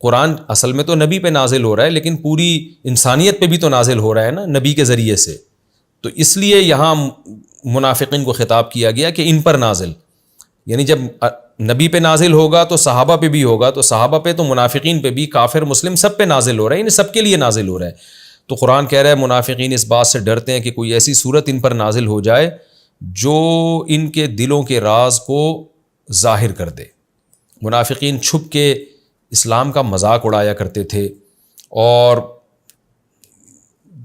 قرآن اصل میں تو نبی پہ نازل ہو رہا ہے لیکن پوری انسانیت پہ بھی تو نازل ہو رہا ہے نا نبی کے ذریعے سے. تو اس لیے یہاں منافقین کو خطاب کیا گیا کہ ان پر نازل، یعنی جب نبی پہ نازل ہوگا تو صحابہ پہ بھی ہوگا، تو صحابہ پہ تو منافقین پہ بھی، کافر مسلم سب پہ نازل ہو رہا ہے، یعنی سب کے لیے نازل ہو رہا ہے. تو قرآن کہہ رہا ہے منافقین اس بات سے ڈرتے ہیں کہ کوئی ایسی صورت ان پر نازل ہو جائے جو ان کے دلوں کے راز کو ظاہر کر دے. منافقین چھپ کے اسلام کا مذاق اڑایا کرتے تھے اور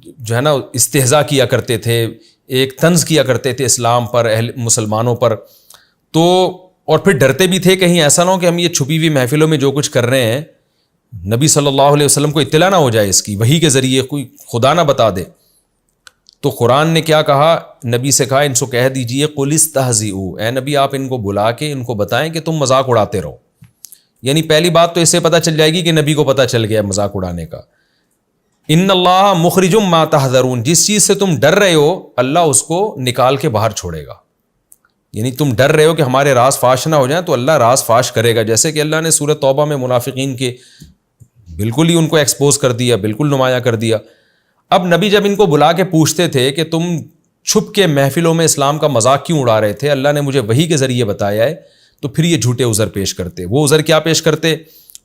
جو ہے نا استہزاء کیا کرتے تھے، ایک طنز کیا کرتے تھے اسلام پر، اہل مسلمانوں پر. تو اور پھر ڈرتے بھی تھے کہیں ایسا نہ ہو کہ ہم یہ چھپی ہوئی محفلوں میں جو کچھ کر رہے ہیں نبی صلی اللہ علیہ وسلم کو اطلاع نہ ہو جائے، اس کی وحی کے ذریعے کوئی خدا نہ بتا دے. تو قرآن نے کیا کہا، نبی سے کہا ان سے کہہ دیجئے قل استہزئوا، اے نبی آپ ان کو بلا کے ان کو بتائیں کہ تم مذاق اڑاتے رہو. یعنی پہلی بات تو اس سے پتہ چل جائے گی کہ نبی کو پتہ چل گیا مذاق اڑانے کا. ان اللہ مخرج ما تحذرون، جس چیز سے تم ڈر رہے ہو اللہ اس کو نکال کے باہر چھوڑے گا. یعنی تم ڈر رہے ہو کہ ہمارے راز فاش نہ ہو جائیں تو اللہ راز فاش کرے گا. جیسے کہ اللہ نے سورۃ توبہ میں منافقین کے بالکل ہی ان کو ایکسپوز کر دیا، بالکل نمایاں کر دیا. اب نبی جب ان کو بلا کے پوچھتے تھے کہ تم چھپ کے محفلوں میں اسلام کا مذاق کیوں اڑا رہے تھے، اللہ نے مجھے وحی کے ذریعے بتایا ہے، تو پھر یہ جھوٹے عذر پیش کرتے. وہ عذر کیا پیش کرتے؟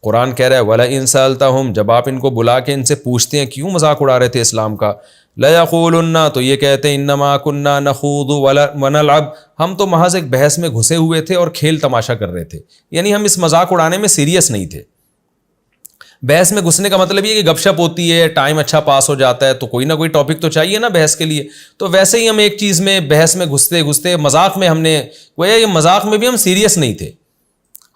قرآن کہہ رہا ہے وَلَئِن سَأَلْتَهُمْ، جب آپ ان کو بلا کے ان سے پوچھتے ہیں کیوں مذاق اڑا رہے تھے اسلام کا، لَيَقُولُنَّ، تو یہ کہتے ہیں اِنَّمَا كُنَّا نَخُوضُ وَنَلْعَبُ، ہم تو محض ایک بحث میں گھسے ہوئے تھے اور کھیل تماشا کر رہے تھے، یعنی ہم اس مذاق اڑانے میں سیریس نہیں تھے. بحث میں گھسنے کا مطلب یہ کہ گپ شپ ہوتی ہے, ٹائم اچھا پاس ہو جاتا ہے, تو کوئی نہ کوئی ٹاپک تو چاہیے نا بحث کے لیے. تو ویسے ہی ہم ایک چیز میں بحث میں گھستے مذاق میں ہم نے گویا یہ مذاق میں بھی ہم سیریس نہیں تھے.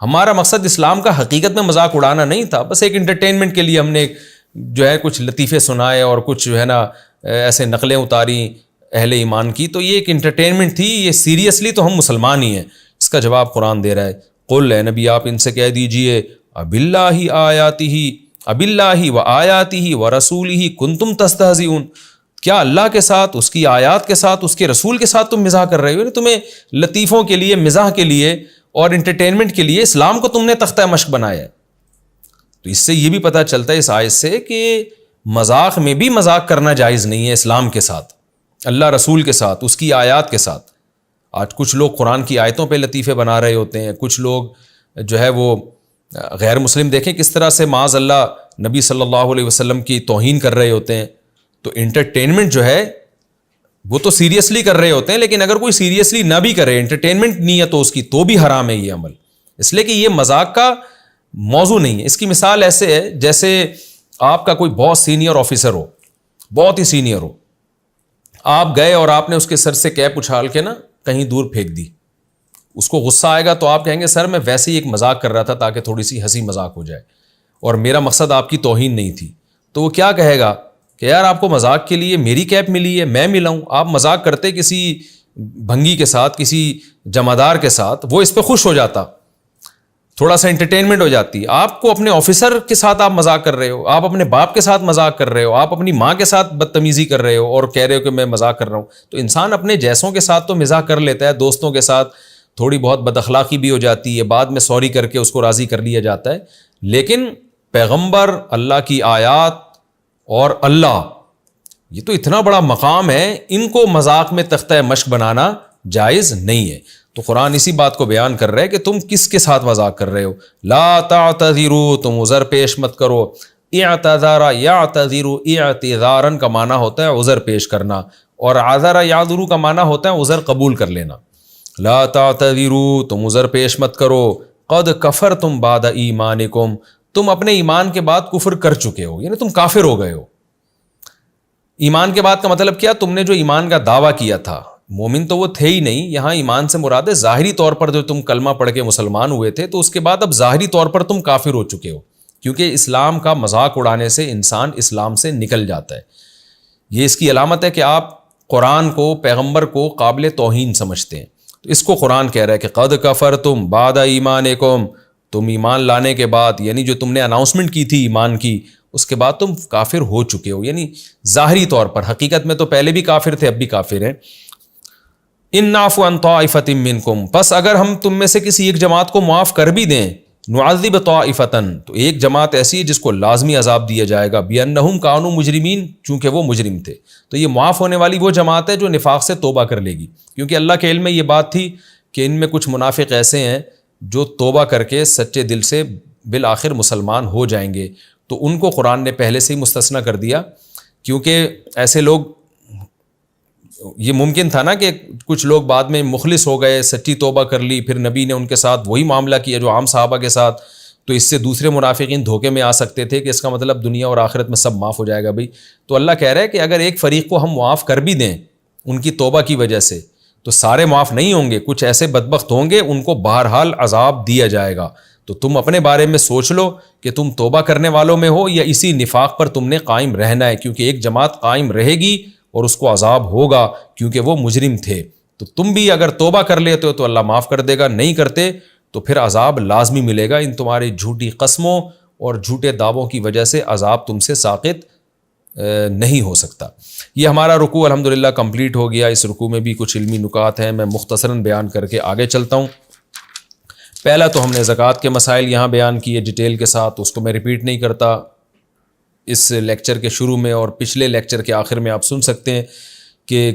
ہمارا مقصد اسلام کا حقیقت میں مذاق اڑانا نہیں تھا, بس ایک انٹرٹینمنٹ کے لیے ہم نے جو ہے کچھ لطیفے سنائے اور کچھ جو ہے نا ایسے نقلیں اتاری اہل ایمان کی. تو یہ ایک انٹرٹینمنٹ تھی, یہ سیریسلی تو ہم مسلمان ہی ہیں. اس کا جواب قرآن دے رہا ہے, قل اے نبی آپ ان سے کہہ دیجئے اب اللہ و آیاتہ و رسولہ کنتم تستہزئون, کیا اللہ کے ساتھ, اس کی آیات کے ساتھ, اس کے رسول کے ساتھ تم مزاح کر رہے ہو؟ تمہیں لطیفوں کے لیے, مزاح کے لیے اور انٹرٹینمنٹ کے لیے اسلام کو تم نے تختہ مشق بنایا ہے. تو اس سے یہ بھی پتہ چلتا ہے اس آیت سے کہ مذاق میں بھی مذاق کرنا جائز نہیں ہے اسلام کے ساتھ, اللہ رسول کے ساتھ, اس کی آیات کے ساتھ. آج کچھ لوگ قرآن کی آیتوں پہ لطیفے بنا رہے ہوتے ہیں, کچھ لوگ جو ہے وہ غیر مسلم دیکھیں کس طرح سے معاذ اللہ نبی صلی اللہ علیہ وسلم کی توہین کر رہے ہوتے ہیں. تو انٹرٹینمنٹ جو ہے وہ تو سیریسلی کر رہے ہوتے ہیں, لیکن اگر کوئی سیریسلی نہ بھی کرے, انٹرٹینمنٹ نہیں ہے تو اس کی, تو بھی حرام ہے یہ عمل, اس لیے کہ یہ مذاق کا موضوع نہیں ہے. اس کی مثال ایسے ہے جیسے آپ کا کوئی بہت سینئر آفیسر ہو, بہت ہی سینئر ہو, آپ گئے اور آپ نے اس کے سر سے کیپ اچھال کے نا کہیں دور پھینک دی. اس کو غصہ آئے گا تو آپ کہیں گے سر میں ویسے ہی ایک مذاق کر رہا تھا تاکہ تھوڑی سی ہنسی مذاق ہو جائے, اور میرا مقصد آپ کی توہین نہیں تھی. تو وہ کیا کہے گا کہ یار آپ کو مذاق کے لیے میری کیپ ملی ہے, میں ملا ہوں. آپ مذاق کرتے کسی بھنگی کے ساتھ, کسی جمعدار کے ساتھ, وہ اس پہ خوش ہو جاتا, تھوڑا سا انٹرٹینمنٹ ہو جاتی. آپ کو اپنے آفیسر کے ساتھ آپ مذاق کر رہے ہو, آپ اپنے باپ کے ساتھ مذاق کر رہے ہو, آپ اپنی ماں کے ساتھ بدتمیزی کر رہے ہو اور کہہ رہے ہو کہ میں مذاق کر رہا ہوں. تو انسان اپنے جیسوں کے ساتھ تو مزاح کر لیتا ہے, دوستوں کے ساتھ تھوڑی بہت بد اخلاقی بھی ہو جاتی ہے, بعد میں سوری کر کے اس کو راضی کر لیا جاتا ہے. لیکن پیغمبر, اللہ کی آیات اور اللہ, یہ تو اتنا بڑا مقام ہے, ان کو مذاق میں تختہ مشق بنانا جائز نہیں ہے. تو قرآن اسی بات کو بیان کر رہا ہے کہ تم کس کے ساتھ مذاق کر رہے ہو. لا تعتذروا, تم عذر پیش مت کرو. اعتذار یعتذر, اعتذارا کا معنی ہوتا ہے عذر پیش کرنا, اور عذر یعذر کا معنی ہوتا ہے عذر قبول کر لینا. لا تعتذروا, تم عذر پیش مت کرو. قد کفرتم بعد ایمانکم, تم اپنے ایمان کے بعد کفر کر چکے ہو, یعنی تم کافر ہو گئے ہو. ایمان کے بعد کا مطلب کیا؟ تم نے جو ایمان کا دعویٰ کیا تھا, مومن تو وہ تھے ہی نہیں, یہاں ایمان سے مراد ہے ظاہری طور پر جو تم کلمہ پڑھ کے مسلمان ہوئے تھے, تو اس کے بعد اب ظاہری طور پر تم کافر ہو چکے ہو, کیونکہ اسلام کا مذاق اڑانے سے انسان اسلام سے نکل جاتا ہے. یہ اس کی علامت ہے کہ آپ قرآن کو, پیغمبر کو قابل توہین سمجھتے ہیں. تو اس کو قرآن کہہ رہا ہے کہ قد کفرتم بعد ایمانکم, تم ایمان لانے کے بعد, یعنی جو تم نے اناؤنسمنٹ کی تھی ایمان کی, اس کے بعد تم کافر ہو چکے ہو. یعنی ظاہری طور پر, حقیقت میں تو پہلے بھی کافر تھے, اب بھی کافر ہیں. ان نعفو عن طائفۃ منکم, بس اگر ہم تم میں سے کسی ایک جماعت کو معاف کر بھی دیں, نعذب طائفۃ, تو ایک جماعت ایسی ہے جس کو لازمی عذاب دیا جائے گا, بانہم کانوا مجرمین, چونکہ وہ مجرم تھے. تو یہ معاف ہونے والی وہ جماعت ہے جو نفاق سے توبہ کر لے گی, کیونکہ اللہ کے علم میں یہ بات تھی کہ ان میں کچھ منافق ایسے ہیں جو توبہ کر کے سچے دل سے بالآخر مسلمان ہو جائیں گے. تو ان کو قرآن نے پہلے سے ہی مستثنیٰ کر دیا, کیونکہ ایسے لوگ, یہ ممکن تھا نا کہ کچھ لوگ بعد میں مخلص ہو گئے, سچی توبہ کر لی, پھر نبی نے ان کے ساتھ وہی معاملہ کیا جو عام صحابہ کے ساتھ, تو اس سے دوسرے منافقین دھوکے میں آ سکتے تھے کہ اس کا مطلب دنیا اور آخرت میں سب معاف ہو جائے گا بھائی. تو اللہ کہہ رہا ہے کہ اگر ایک فریق کو ہم معاف کر بھی دیں ان کی توبہ کی وجہ سے, تو سارے معاف نہیں ہوں گے, کچھ ایسے بدبخت ہوں گے, ان کو بہرحال عذاب دیا جائے گا. تو تم اپنے بارے میں سوچ لو کہ تم توبہ کرنے والوں میں ہو یا اسی نفاق پر تم نے قائم رہنا ہے, کیونکہ ایک جماعت قائم رہے گی اور اس کو عذاب ہوگا کیونکہ وہ مجرم تھے. تو تم بھی اگر توبہ کر لیتے ہو تو اللہ معاف کر دے گا, نہیں کرتے تو پھر عذاب لازمی ملے گا. ان تمہاری جھوٹی قسموں اور جھوٹے دعووں کی وجہ سے عذاب تم سے ساقط نہیں ہو سکتا. یہ ہمارا رکوع الحمدللہ کمپلیٹ ہو گیا. اس رکوع میں بھی کچھ علمی نکات ہیں, میں مختصراً بیان کر کے آگے چلتا ہوں. پہلا تو ہم نے زکوٰۃ کے مسائل یہاں بیان کیے ڈیٹیل کے ساتھ, اس کو میں ریپیٹ نہیں کرتا. اس لیکچر کے شروع میں اور پچھلے لیکچر کے آخر میں آپ سن سکتے ہیں کہ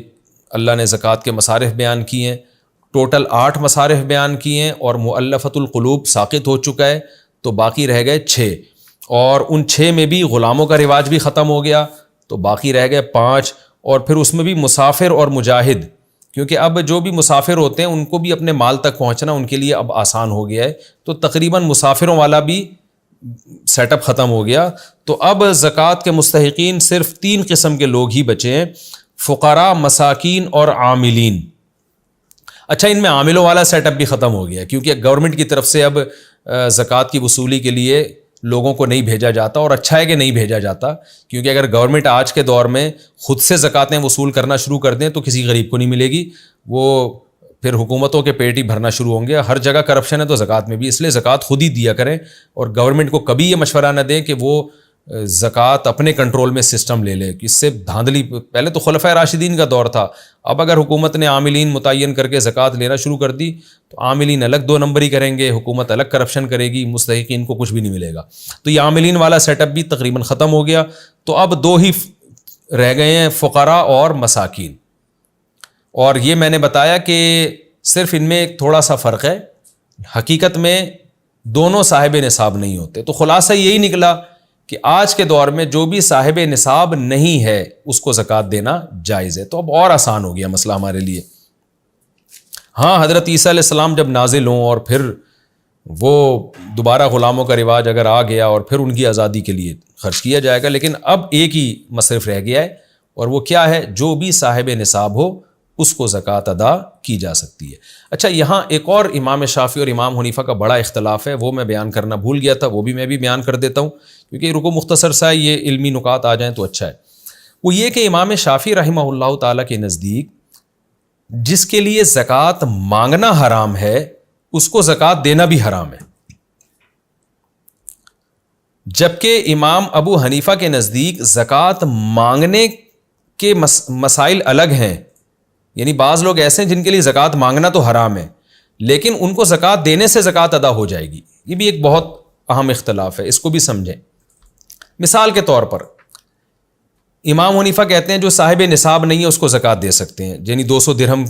اللہ نے زکوٰۃ کے مصارف بیان کیے ہیں. ٹوٹل 8 مصارف بیان کیے ہیں اور مؤلفۃ القلوب ساقط ہو چکا ہے, تو باقی رہ گئے 6, اور ان 6 میں بھی غلاموں کا رواج بھی ختم ہو گیا, تو باقی رہ گئے 5, اور پھر اس میں بھی مسافر اور مجاہد, کیونکہ اب جو بھی مسافر ہوتے ہیں ان کو بھی اپنے مال تک پہنچنا ان کے لیے اب آسان ہو گیا ہے, تو تقریباً مسافروں والا بھی سیٹ اپ ختم ہو گیا. تو اب زکوٰۃ کے مستحقین صرف 3 قسم کے لوگ ہی بچے ہیں: فقراء، مساکین اور عاملین. اچھا، ان میں عاملوں والا سیٹ اپ بھی ختم ہو گیا کیونکہ گورنمنٹ کی طرف سے اب زکوٰۃ کی وصولی کے لیے لوگوں کو نہیں بھیجا جاتا، اور اچھا ہے کہ نہیں بھیجا جاتا، کیونکہ اگر گورنمنٹ آج کے دور میں خود سے زکوٰتیں وصول کرنا شروع کر دیں تو کسی غریب کو نہیں ملے گی، وہ پھر حکومتوں کے پیٹ ہی بھرنا شروع ہوں گے. ہر جگہ کرپشن ہے تو زکوٰۃ میں بھی، اس لیے زکوٰۃ خود ہی دیا کریں، اور گورنمنٹ کو کبھی یہ مشورہ نہ دیں کہ وہ زکوٰۃ اپنے کنٹرول میں سسٹم لے لے. اس سے دھاندلی، پہلے تو خلفۂ راشدین کا دور تھا، اب اگر حکومت نے عاملین متعین کر کے زکوٰۃ لینا شروع کر دی تو عاملین الگ 2 نمبری کریں گے، حکومت الگ کرپشن کرے گی، مستحقین کو کچھ بھی نہیں ملے گا. تو یہ عاملین والا سیٹ اپ بھی تقریباً ختم ہو گیا. تو اب 2 ہی رہ گئے ہیں، فقراء اور مساکین. اور یہ میں نے بتایا کہ صرف ان میں ایک تھوڑا سا فرق ہے، حقیقت میں دونوں صاحب نصاب نہیں ہوتے. تو خلاصہ یہی نکلا کہ آج کے دور میں جو بھی صاحب نصاب نہیں ہے اس کو زکوٰۃ دینا جائز ہے. تو اب اور آسان ہو گیا مسئلہ ہمارے لیے. ہاں، حضرت عیسیٰ علیہ السلام جب نازل ہوں اور پھر وہ دوبارہ غلاموں کا رواج اگر آ گیا اور پھر ان کی آزادی کے لیے خرچ کیا جائے گا، لیکن اب ایک ہی مصرف رہ گیا ہے، اور وہ کیا ہے؟ جو بھی صاحب نصاب ہو اس کو زکوٰۃ ادا کی جا سکتی ہے. اچھا، یہاں ایک اور امام شافعی اور امام حنیفہ کا بڑا اختلاف ہے، وہ میں بیان کرنا بھول گیا تھا، وہ بھی میں بھی بیان کر دیتا ہوں کیونکہ یہ رکو مختصر سا ہے، یہ علمی نکات آ جائیں تو اچھا ہے. وہ یہ کہ امام شافعی رحمہ اللہ تعالیٰ کے نزدیک جس کے لیے زکوٰۃ مانگنا حرام ہے اس کو زکوٰۃ دینا بھی حرام ہے، جبکہ امام ابو حنیفہ کے نزدیک زکوٰۃ مانگنے کے مسائل الگ ہیں. یعنی بعض لوگ ایسے ہیں جن کے لیے زکوٰۃ مانگنا تو حرام ہے لیکن ان کو زکوٰۃ دینے سے زکوٰۃ ادا ہو جائے گی. یہ بھی ایک بہت اہم اختلاف ہے، اس کو بھی سمجھیں. مثال کے طور پر امام حنیفہ کہتے ہیں جو صاحب نصاب نہیں ہے اس کو زکوٰۃ دے سکتے ہیں، یعنی 200 درہم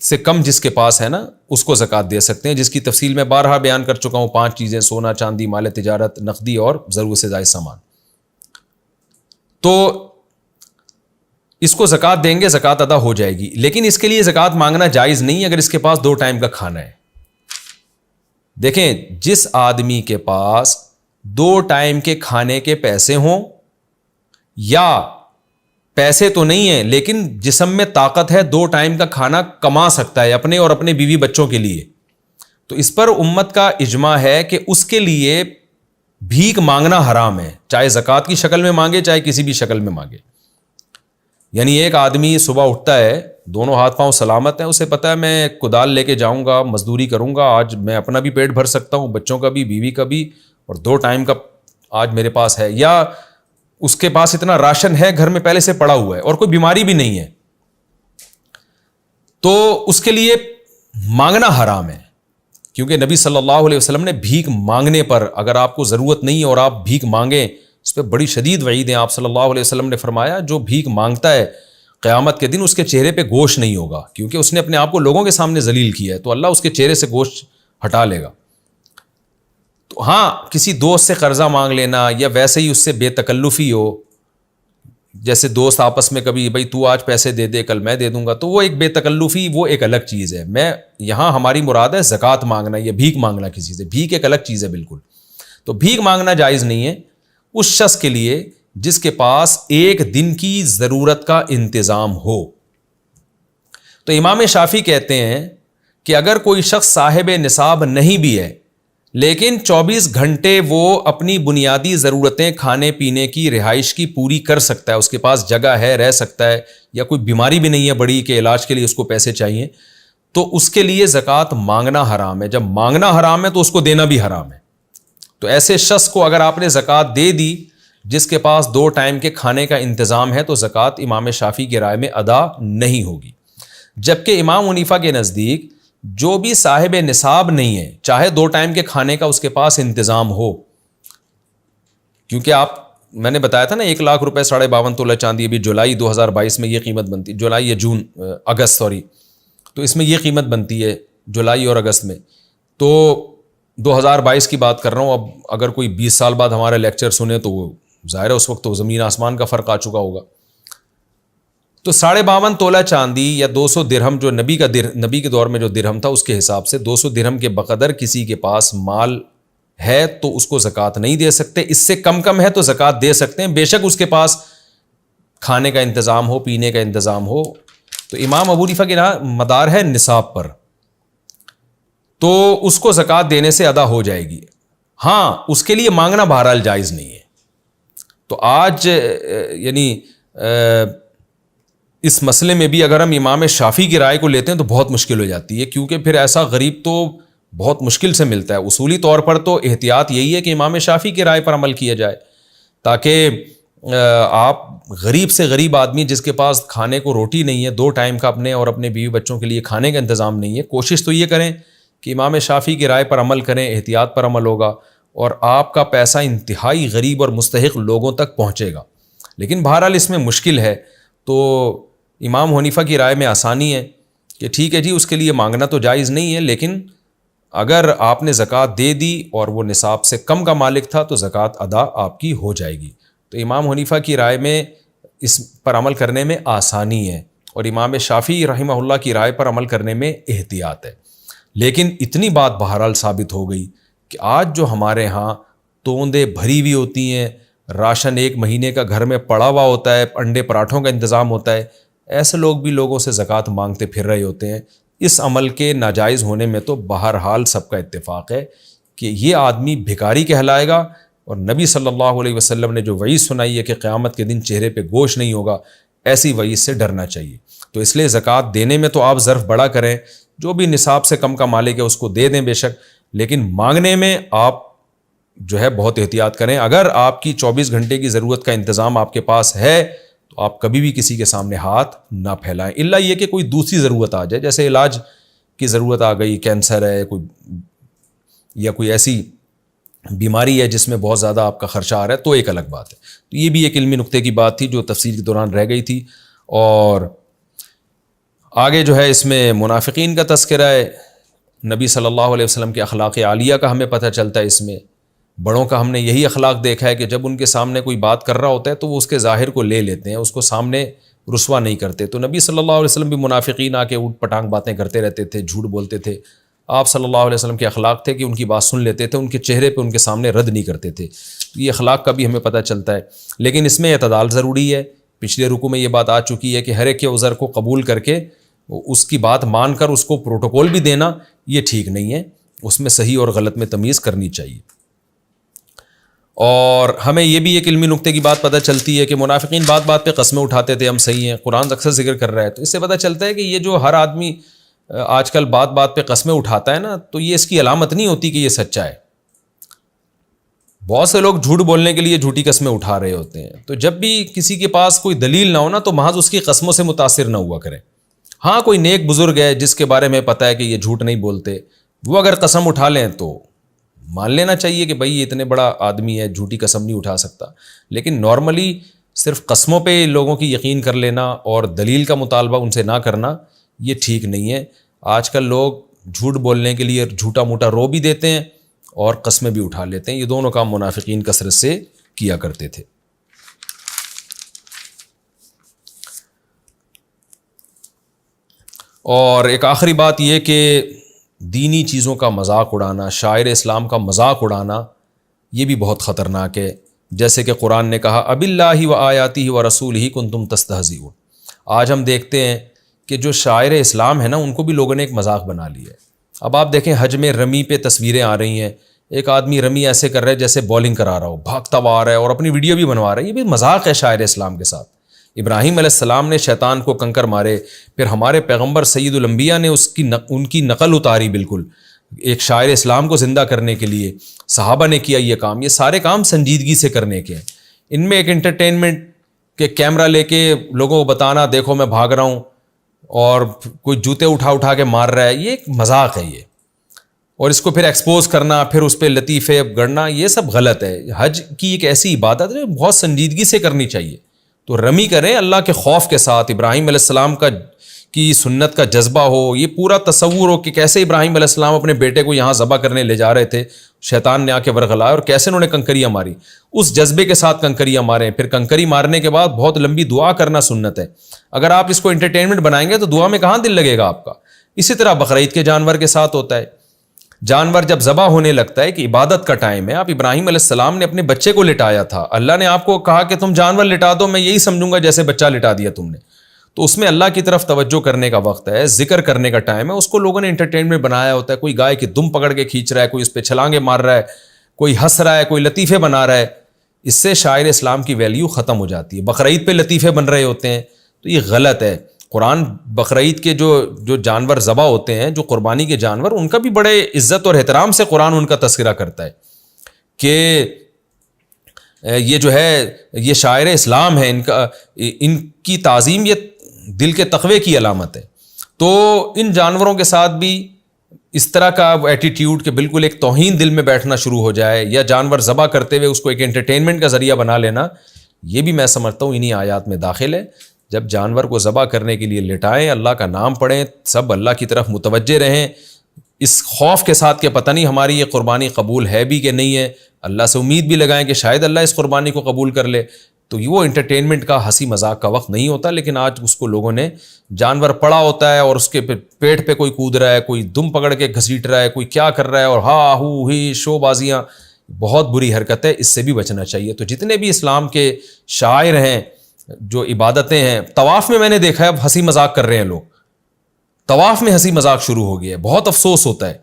سے کم جس کے پاس ہے نا اس کو زکوٰۃ دے سکتے ہیں، جس کی تفصیل میں بارہا بیان کر چکا ہوں. 5 چیزیں: سونا، چاندی، مال تجارت، نقدی اور ضرورت سے زائد سامان. تو اس کو زکوٰۃ دیں گے، زکوٰۃ ادا ہو جائے گی، لیکن اس کے لیے زکوٰۃ مانگنا جائز نہیں اگر اس کے پاس 2 ٹائم کا کھانا ہے. دیکھیں، جس آدمی کے پاس 2 ٹائم کے کھانے کے پیسے ہوں، یا پیسے تو نہیں ہیں لیکن جسم میں طاقت ہے، 2 ٹائم کا کھانا کما سکتا ہے اپنے اور اپنے بیوی بچوں کے لیے، تو اس پر امت کا اجماع ہے کہ اس کے لیے بھیک مانگنا حرام ہے، چاہے زکوٰۃ کی شکل میں مانگے چاہے کسی بھی شکل میں مانگے. یعنی ایک آدمی صبح اٹھتا ہے، دونوں ہاتھ پاؤں سلامت ہیں، اسے پتہ ہے میں کدال لے کے جاؤں گا، مزدوری کروں گا، آج میں اپنا بھی پیٹ بھر سکتا ہوں، بچوں کا بھی، بیوی کا بھی، اور 2 ٹائم کا آج میرے پاس ہے. یا اس کے پاس اتنا راشن ہے گھر میں پہلے سے پڑا ہوا ہے اور کوئی بیماری بھی نہیں ہے، تو اس کے لیے مانگنا حرام ہے. کیونکہ نبی صلی اللہ علیہ وسلم نے بھیک مانگنے پر، اگر آپ کو ضرورت نہیں ہے اور آپ بھیک مانگیں، اس پہ بڑی شدید وعید ہیں. آپ صلی اللہ علیہ وسلم نے فرمایا جو بھیک مانگتا ہے قیامت کے دن اس کے چہرے پہ گوشت نہیں ہوگا، کیونکہ اس نے اپنے آپ کو لوگوں کے سامنے ذلیل کیا ہے، تو اللہ اس کے چہرے سے گوشت ہٹا لے گا. تو ہاں، کسی دوست سے قرضہ مانگ لینا یا ویسے ہی اس سے بے تکلفی ہو، جیسے دوست آپس میں کبھی بھائی تو آج پیسے دے دے کل میں دے دوں گا، تو وہ ایک بے تکلفی، وہ ایک الگ چیز ہے. میں یہاں ہماری مراد ہے زکوٰۃ مانگنا یا بھیک مانگنا کسی سے. بھیک ایک الگ چیز ہے بالکل. تو بھیک مانگنا جائز نہیں ہے اس شخص کے لیے جس کے پاس 1 دن کی ضرورت کا انتظام ہو. تو امام شافعی کہتے ہیں کہ اگر کوئی شخص صاحب نصاب نہیں بھی ہے لیکن 24 گھنٹے وہ اپنی بنیادی ضرورتیں کھانے پینے کی، رہائش کی پوری کر سکتا ہے، اس کے پاس جگہ ہے، رہ سکتا ہے، یا کوئی بیماری بھی نہیں ہے بڑی کہ علاج کے لیے اس کو پیسے چاہیے، تو اس کے لیے زکوٰۃ مانگنا حرام ہے. جب مانگنا حرام ہے تو اس کو دینا بھی حرام ہے. تو ایسے شخص کو اگر آپ نے زکوٰۃ دے دی جس کے پاس 2 ٹائم کے کھانے کا انتظام ہے، تو زکوٰۃ امام شافعی کی رائے میں ادا نہیں ہوگی. جبکہ امام حنیفہ کے نزدیک جو بھی صاحب نصاب نہیں ہے، چاہے 2 ٹائم کے کھانے کا اس کے پاس انتظام ہو، کیونکہ میں نے بتایا تھا نا 1 لاکھ روپے 52.5 تولہ چاندی ابھی جولائی 2022 میں یہ قیمت بنتی، جولائی یا اگست تو اس میں یہ قیمت بنتی ہے جولائی اور اگست میں. تو 2022 کی بات کر رہا ہوں. اب اگر کوئی 20 سال بعد ہمارا لیکچر سنے تو وہ ظاہر ہے اس وقت تو زمین آسمان کا فرق آ چکا ہوگا. تو 52.5 تولہ چاندی یا 200 درہم جو نبی کے دور میں جو درہم تھا اس کے حساب سے 200 درہم کے بقدر کسی کے پاس مال ہے تو اس کو زکوٰۃ نہیں دے سکتے، اس سے کم ہے تو زکوٰۃ دے سکتے ہیں، بے شک اس کے پاس کھانے کا انتظام ہو، پینے کا انتظام ہو۔ تو امام ابو حنیفہ کے مدار ہے نصاب پر، تو اس کو زکوٰۃ دینے سے ادا ہو جائے گی۔ ہاں اس کے لیے مانگنا بہرحال جائز نہیں ہے۔ تو آج یعنی اس مسئلے میں بھی اگر ہم امام شافعی کی رائے کو لیتے ہیں تو بہت مشکل ہو جاتی ہے، کیونکہ پھر ایسا غریب تو بہت مشکل سے ملتا ہے۔ اصولی طور پر تو احتیاط یہی ہے کہ امام شافعی کی رائے پر عمل کیا جائے، تاکہ آپ غریب سے غریب آدمی جس کے پاس کھانے کو روٹی نہیں ہے، 2 ٹائم کا اپنے اور اپنے بیوی بچوں کے لیے کھانے کا انتظام نہیں ہے، کوشش تو یہ کریں کہ امام شافعی کی رائے پر عمل کریں، احتیاط پر عمل ہوگا اور آپ کا پیسہ انتہائی غریب اور مستحق لوگوں تک پہنچے گا۔ لیکن بہرحال اس میں مشکل ہے، تو امام حنیفہ کی رائے میں آسانی ہے کہ ٹھیک ہے جی اس کے لیے مانگنا تو جائز نہیں ہے، لیکن اگر آپ نے زکوٰۃ دے دی اور وہ نصاب سے کم کا مالک تھا تو زکوٰۃ ادا آپ کی ہو جائے گی۔ تو امام حنیفہ کی رائے میں اس پر عمل کرنے میں آسانی ہے، اور امام شافعی رحمہ اللہ کی رائے پر عمل کرنے میں احتیاط ہے۔ لیکن اتنی بات بہرحال ثابت ہو گئی کہ آج جو ہمارے ہاں توندیں بھری ہوئی ہوتی ہیں، راشن 1 مہینے کا گھر میں پڑا ہوا ہوتا ہے، انڈے پراٹھوں کا انتظام ہوتا ہے، ایسے لوگ بھی لوگوں سے زکوٰۃ مانگتے پھر رہے ہوتے ہیں۔ اس عمل کے ناجائز ہونے میں تو بہرحال سب کا اتفاق ہے کہ یہ آدمی بھکاری کہلائے گا، اور نبی صلی اللہ علیہ وسلم نے جو وعید سنائی ہے کہ قیامت کے دن چہرے پہ گوشت نہیں ہوگا، ایسی وعید سے ڈرنا چاہیے۔ تو اس لیے زکوٰۃ دینے میں تو آپ ظرف بڑا کریں، جو بھی نصاب سے کم کا مالک ہے اس کو دے دیں بے شک، لیکن مانگنے میں آپ جو ہے بہت احتیاط کریں۔ اگر آپ کی 24 گھنٹے کی ضرورت کا انتظام آپ کے پاس ہے تو آپ کبھی بھی کسی کے سامنے ہاتھ نہ پھیلائیں، الا یہ کہ کوئی دوسری ضرورت آ جائے، جیسے علاج کی ضرورت آ گئی، کینسر ہے کوئی، یا کوئی ایسی بیماری ہے جس میں بہت زیادہ آپ کا خرچہ آ رہا ہے، تو ایک الگ بات ہے۔ تو یہ بھی ایک علمی نقطے کی بات تھی جو تفسیر کے دوران رہ گئی تھی۔ اور آگے جو ہے اس میں منافقین کا تذکرہ ہے، نبی صلی اللہ علیہ وسلم کے اخلاق عالیہ کا ہمیں پتہ چلتا ہے۔ اس میں بڑوں کا ہم نے یہی اخلاق دیکھا ہے کہ جب ان کے سامنے کوئی بات کر رہا ہوتا ہے تو وہ اس کے ظاہر کو لے لیتے ہیں، اس کو سامنے رسوا نہیں کرتے۔ تو نبی صلی اللہ علیہ وسلم بھی منافقین آ کے اوٹ پٹانگ باتیں کرتے رہتے تھے، جھوٹ بولتے تھے، آپ صلی اللہ علیہ وسلم کے اخلاق تھے کہ ان کی بات سن لیتے تھے، ان کے چہرے پہ ان کے سامنے رد نہیں کرتے تھے۔ یہ اخلاق کا بھی ہمیں پتہ چلتا ہے، لیکن اس میں اعتدال ضروری ہے۔ پچھلے رکوع میں یہ بات آ چکی ہے کہ ہر ایک کے عذر کو قبول کر کے اس کی بات مان کر اس کو پروٹوکول بھی دینا یہ ٹھیک نہیں ہے، اس میں صحیح اور غلط میں تمیز کرنی چاہیے۔ اور ہمیں یہ بھی ایک علمی نقطے کی بات پتہ چلتی ہے کہ منافقین بات بات پہ قسمیں اٹھاتے تھے، ہم صحیح ہیں، قرآن اکثر ذکر کر رہا ہے، تو اس سے پتہ چلتا ہے کہ یہ جو ہر آدمی آج کل بات بات پہ قسمیں اٹھاتا ہے نا، تو یہ اس کی علامت نہیں ہوتی کہ یہ سچا ہے۔ بہت سے لوگ جھوٹ بولنے کے لیے جھوٹی قسمیں اٹھا رہے ہوتے ہیں، تو جب بھی کسی کے پاس کوئی دلیل نہ ہو نا تو محض اس کی قسموں سے متاثر نہ ہوا کریں۔ ہاں کوئی نیک بزرگ ہے جس کے بارے میں پتہ ہے کہ یہ جھوٹ نہیں بولتے، وہ اگر قسم اٹھا لیں تو مان لینا چاہیے کہ بھائی یہ اتنے بڑا آدمی ہے، جھوٹی قسم نہیں اٹھا سکتا۔ لیکن نارملی صرف قسموں پہ لوگوں کی یقین کر لینا اور دلیل کا مطالبہ ان سے نہ کرنا یہ ٹھیک نہیں ہے۔ آج کل لوگ جھوٹ بولنے کے لیے جھوٹا موٹا رو بھی دیتے ہیں اور قسمیں بھی اٹھا لیتے ہیں، یہ دونوں کام منافقین کثرت سے کیا کرتے تھے۔ اور ایک آخری بات یہ کہ دینی چیزوں کا مذاق اڑانا، شاعر اسلام کا مذاق اڑانا یہ بھی بہت خطرناک ہے، جیسے کہ قرآن نے کہا اب اللہ و آیاتہ و رسولہ کنتم تستہزئون۔ آج ہم دیکھتے ہیں کہ جو شاعر اسلام ہے نا ان کو بھی لوگوں نے ایک مذاق بنا لیا ہے۔ اب آپ دیکھیں حج میں رمی پہ تصویریں آ رہی ہیں، ایک آدمی رمی ایسے کر رہا ہے جیسے بولنگ کرا رہا ہو، بھاگتا ہوا آ رہا ہے اور اپنی ویڈیو بھی بنوا رہا ہے، یہ بھی مذاق ہے شاعر اسلام کے ساتھ۔ ابراہیم علیہ السلام نے شیطان کو کنکر مارے، پھر ہمارے پیغمبر سید الانبیاء نے ان کی نقل اتاری، بالکل ایک شاعر اسلام کو زندہ کرنے کے لیے صحابہ نے کیا یہ کام۔ یہ سارے کام سنجیدگی سے کرنے کے ہیں، ان میں ایک انٹرٹینمنٹ کے کیمرہ لے کے لوگوں کو بتانا دیکھو میں بھاگ رہا ہوں اور کوئی جوتے اٹھا کے مار رہا ہے، یہ ایک مذاق ہے یہ، اور اس کو پھر ایکسپوز کرنا، پھر اس پہ لطیفے گڑنا، یہ سب غلط ہے۔ حج کی ایک ایسی عبادت ہے بہت سنجیدگی سے کرنی چاہیے، تو رمی کریں اللہ کے خوف کے ساتھ، ابراہیم علیہ السلام کی سنت کا جذبہ ہو، یہ پورا تصور ہو کہ کیسے ابراہیم علیہ السلام اپنے بیٹے کو یہاں ذبح کرنے لے جا رہے تھے، شیطان نے آ کے ورغلایا اور کیسے انہوں نے کنکریاں ماری، اس جذبے کے ساتھ کنکریاں ماریں۔ پھر کنکری مارنے کے بعد بہت لمبی دعا کرنا سنت ہے۔ اگر آپ اس کو انٹرٹینمنٹ بنائیں گے تو دعا میں کہاں دل لگے گا آپ کا۔ اسی طرح بقرعید کے جانور کے ساتھ ہوتا ہے جانور جب ذبح ہونے لگتا ہے کہ عبادت کا ٹائم ہے، آپ ابراہیم علیہ السلام نے اپنے بچے کو لٹایا تھا، اللہ نے آپ کو کہا کہ تم جانور لٹا دو، میں یہی سمجھوں گا جیسے بچہ لٹا دیا تم نے. تو اس میں اللہ کی طرف توجہ کرنے کا وقت ہے، ذکر کرنے کا ٹائم ہے. اس کو لوگوں نے انٹرٹینمنٹ بنایا ہوتا ہے، کوئی گائے کی دم پکڑ کے کھینچ رہا ہے، کوئی اس پہ چھلانگے مار رہا ہے، کوئی ہنس رہا ہے، کوئی لطیفے بنا رہا ہے. اس سے شاعر اسلام کی ویلیو ختم ہو جاتی ہے. بقرعید پہ لطیفے بن رہے ہوتے ہیں تو یہ غلط ہے. قرآن بقرعید کے جو جانور ذبح ہوتے ہیں، جو قربانی کے جانور، ان کا بھی بڑے عزت اور احترام سے قرآن ان کا تذکرہ کرتا ہے کہ یہ جو ہے یہ شاعر اسلام ہے، ان کی تعظیم یہ دل کے تقوی کی علامت ہے. تو ان جانوروں کے ساتھ بھی اس طرح کا ایٹیٹیوڈ کہ بالکل ایک توہین دل میں بیٹھنا شروع ہو جائے، یا جانور ذبح کرتے ہوئے اس کو ایک انٹرٹینمنٹ کا ذریعہ بنا لینا، یہ بھی میں سمجھتا ہوں انہی آیات میں داخل ہے. جب جانور کو ذبح کرنے کے لیے لٹائیں، اللہ کا نام پڑھیں، سب اللہ کی طرف متوجہ رہیں، اس خوف کے ساتھ کہ پتہ نہیں ہماری یہ قربانی قبول ہے بھی کہ نہیں ہے، اللہ سے امید بھی لگائیں کہ شاید اللہ اس قربانی کو قبول کر لے. تو وہ انٹرٹینمنٹ کا ہنسی مذاق کا وقت نہیں ہوتا. لیکن آج اس کو لوگوں نے جانور پڑا ہوتا ہے اور اس کے پیٹ پہ کوئی کود رہا ہے، کوئی دم پکڑ کے گھسیٹ رہا ہے، کوئی کیا کر رہا ہے، اور ہا ہو ہی شو بازیاں، بہت بری حرکت ہے. اس سے بھی بچنا چاہیے. تو جتنے بھی اسلام کے شاعر ہیں، جو عبادتیں ہیں، طواف میں میں نے دیکھا ہے اب ہنسی مذاق کر رہے ہیں لوگ. طواف میں ہنسی مذاق شروع ہو گیا ہے. بہت افسوس ہوتا ہے.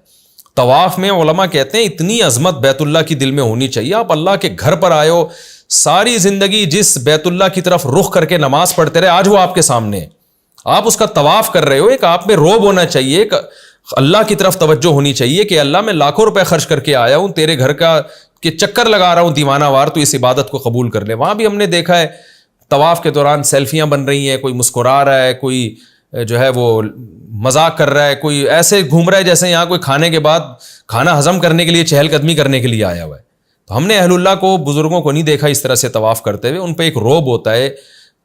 طواف میں علماء کہتے ہیں اتنی عظمت بیت اللہ کی دل میں ہونی چاہیے. آپ اللہ کے گھر پر آئے ہو، ساری زندگی جس بیت اللہ کی طرف رخ کر کے نماز پڑھتے رہے، آج وہ آپ کے سامنے ہے، آپ اس کا طواف کر رہے ہو. ایک آپ میں روب ہونا چاہیے، ایک اللہ کی طرف توجہ ہونی چاہیے کہ اللہ میں لاکھوں روپے خرچ کر کے آیا ہوں، تیرے گھر کا کہ چکر لگا رہا ہوں دیوانہ وار، تو اس عبادت کو قبول کر لے. وہاں بھی ہم نے دیکھا ہے طواف کے دوران سیلفیاں بن رہی ہیں، کوئی مسکرا رہا ہے، کوئی جو ہے وہ مذاق کر رہا ہے، کوئی ایسے گھوم رہا ہے جیسے یہاں کوئی کھانے کے بعد کھانا ہضم کرنے کے لیے چہل قدمی کرنے کے لیے آیا ہوا ہے. تو ہم نے اہل اللہ کو، بزرگوں کو نہیں دیکھا اس طرح سے طواف کرتے ہوئے. ان پہ ایک روب ہوتا ہے.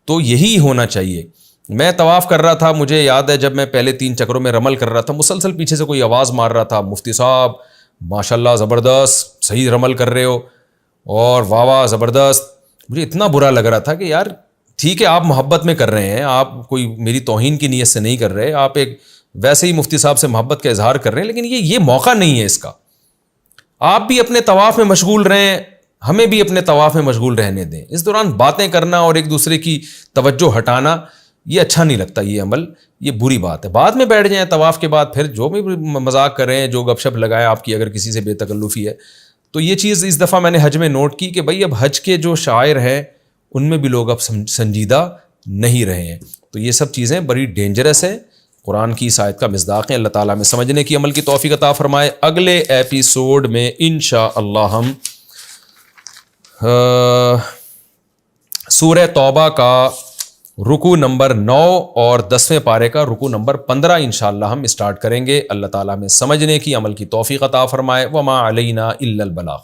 تو یہی ہونا چاہیے. میں طواف کر رہا تھا، مجھے یاد ہے جب میں پہلے 3 چکروں میں رمل کر رہا تھا، مسلسل پیچھے سے کوئی آواز مار رہا تھا، مفتی صاحب ماشاءاللہ زبردست، صحیح رمل کر رہے ہو، اور واہ واہ زبردست. مجھے اتنا برا لگ رہا تھا کہ یار ٹھیک ہے آپ محبت میں کر رہے ہیں، آپ کوئی میری توہین کی نیت سے نہیں کر رہے، آپ ایک ویسے ہی مفتی صاحب سے محبت کا اظہار کر رہے ہیں، لیکن یہ موقع نہیں ہے اس کا. آپ بھی اپنے طواف میں مشغول رہیں، ہمیں بھی اپنے طواف میں مشغول رہنے دیں. اس دوران باتیں کرنا اور ایک دوسرے کی توجہ ہٹانا یہ اچھا نہیں لگتا. یہ عمل یہ بری بات ہے. بعد میں بیٹھ جائیں طواف کے بعد، پھر جو بھی مذاق کریں، جو گپ شپ لگائیں آپ کی، اگر کسی سے بے تکلفی ہے. تو یہ چیز اس دفعہ میں نے حج میں نوٹ کی کہ بھائی اب حج کے جو شاعر ہیں ان میں بھی لوگ اب سنجیدہ نہیں رہے ہیں. تو یہ سب چیزیں بڑی ڈینجرس ہیں. قرآن کی اس آیت کا مصداق ہے. اللہ تعالیٰ میں سمجھنے کی، عمل کی توفیق عطا فرمائے. اگلے ایپیسوڈ میں انشاءاللہ ہم سورہ توبہ کا رکوع نمبر 9 اور 10ویں پارے کا رکوع نمبر 15 انشاءاللہ ہم اسٹارٹ کریں گے. اللہ تعالیٰ میں سمجھنے کی، عمل کی توفیق عطا فرمائے. وما علینا الا البلاغ.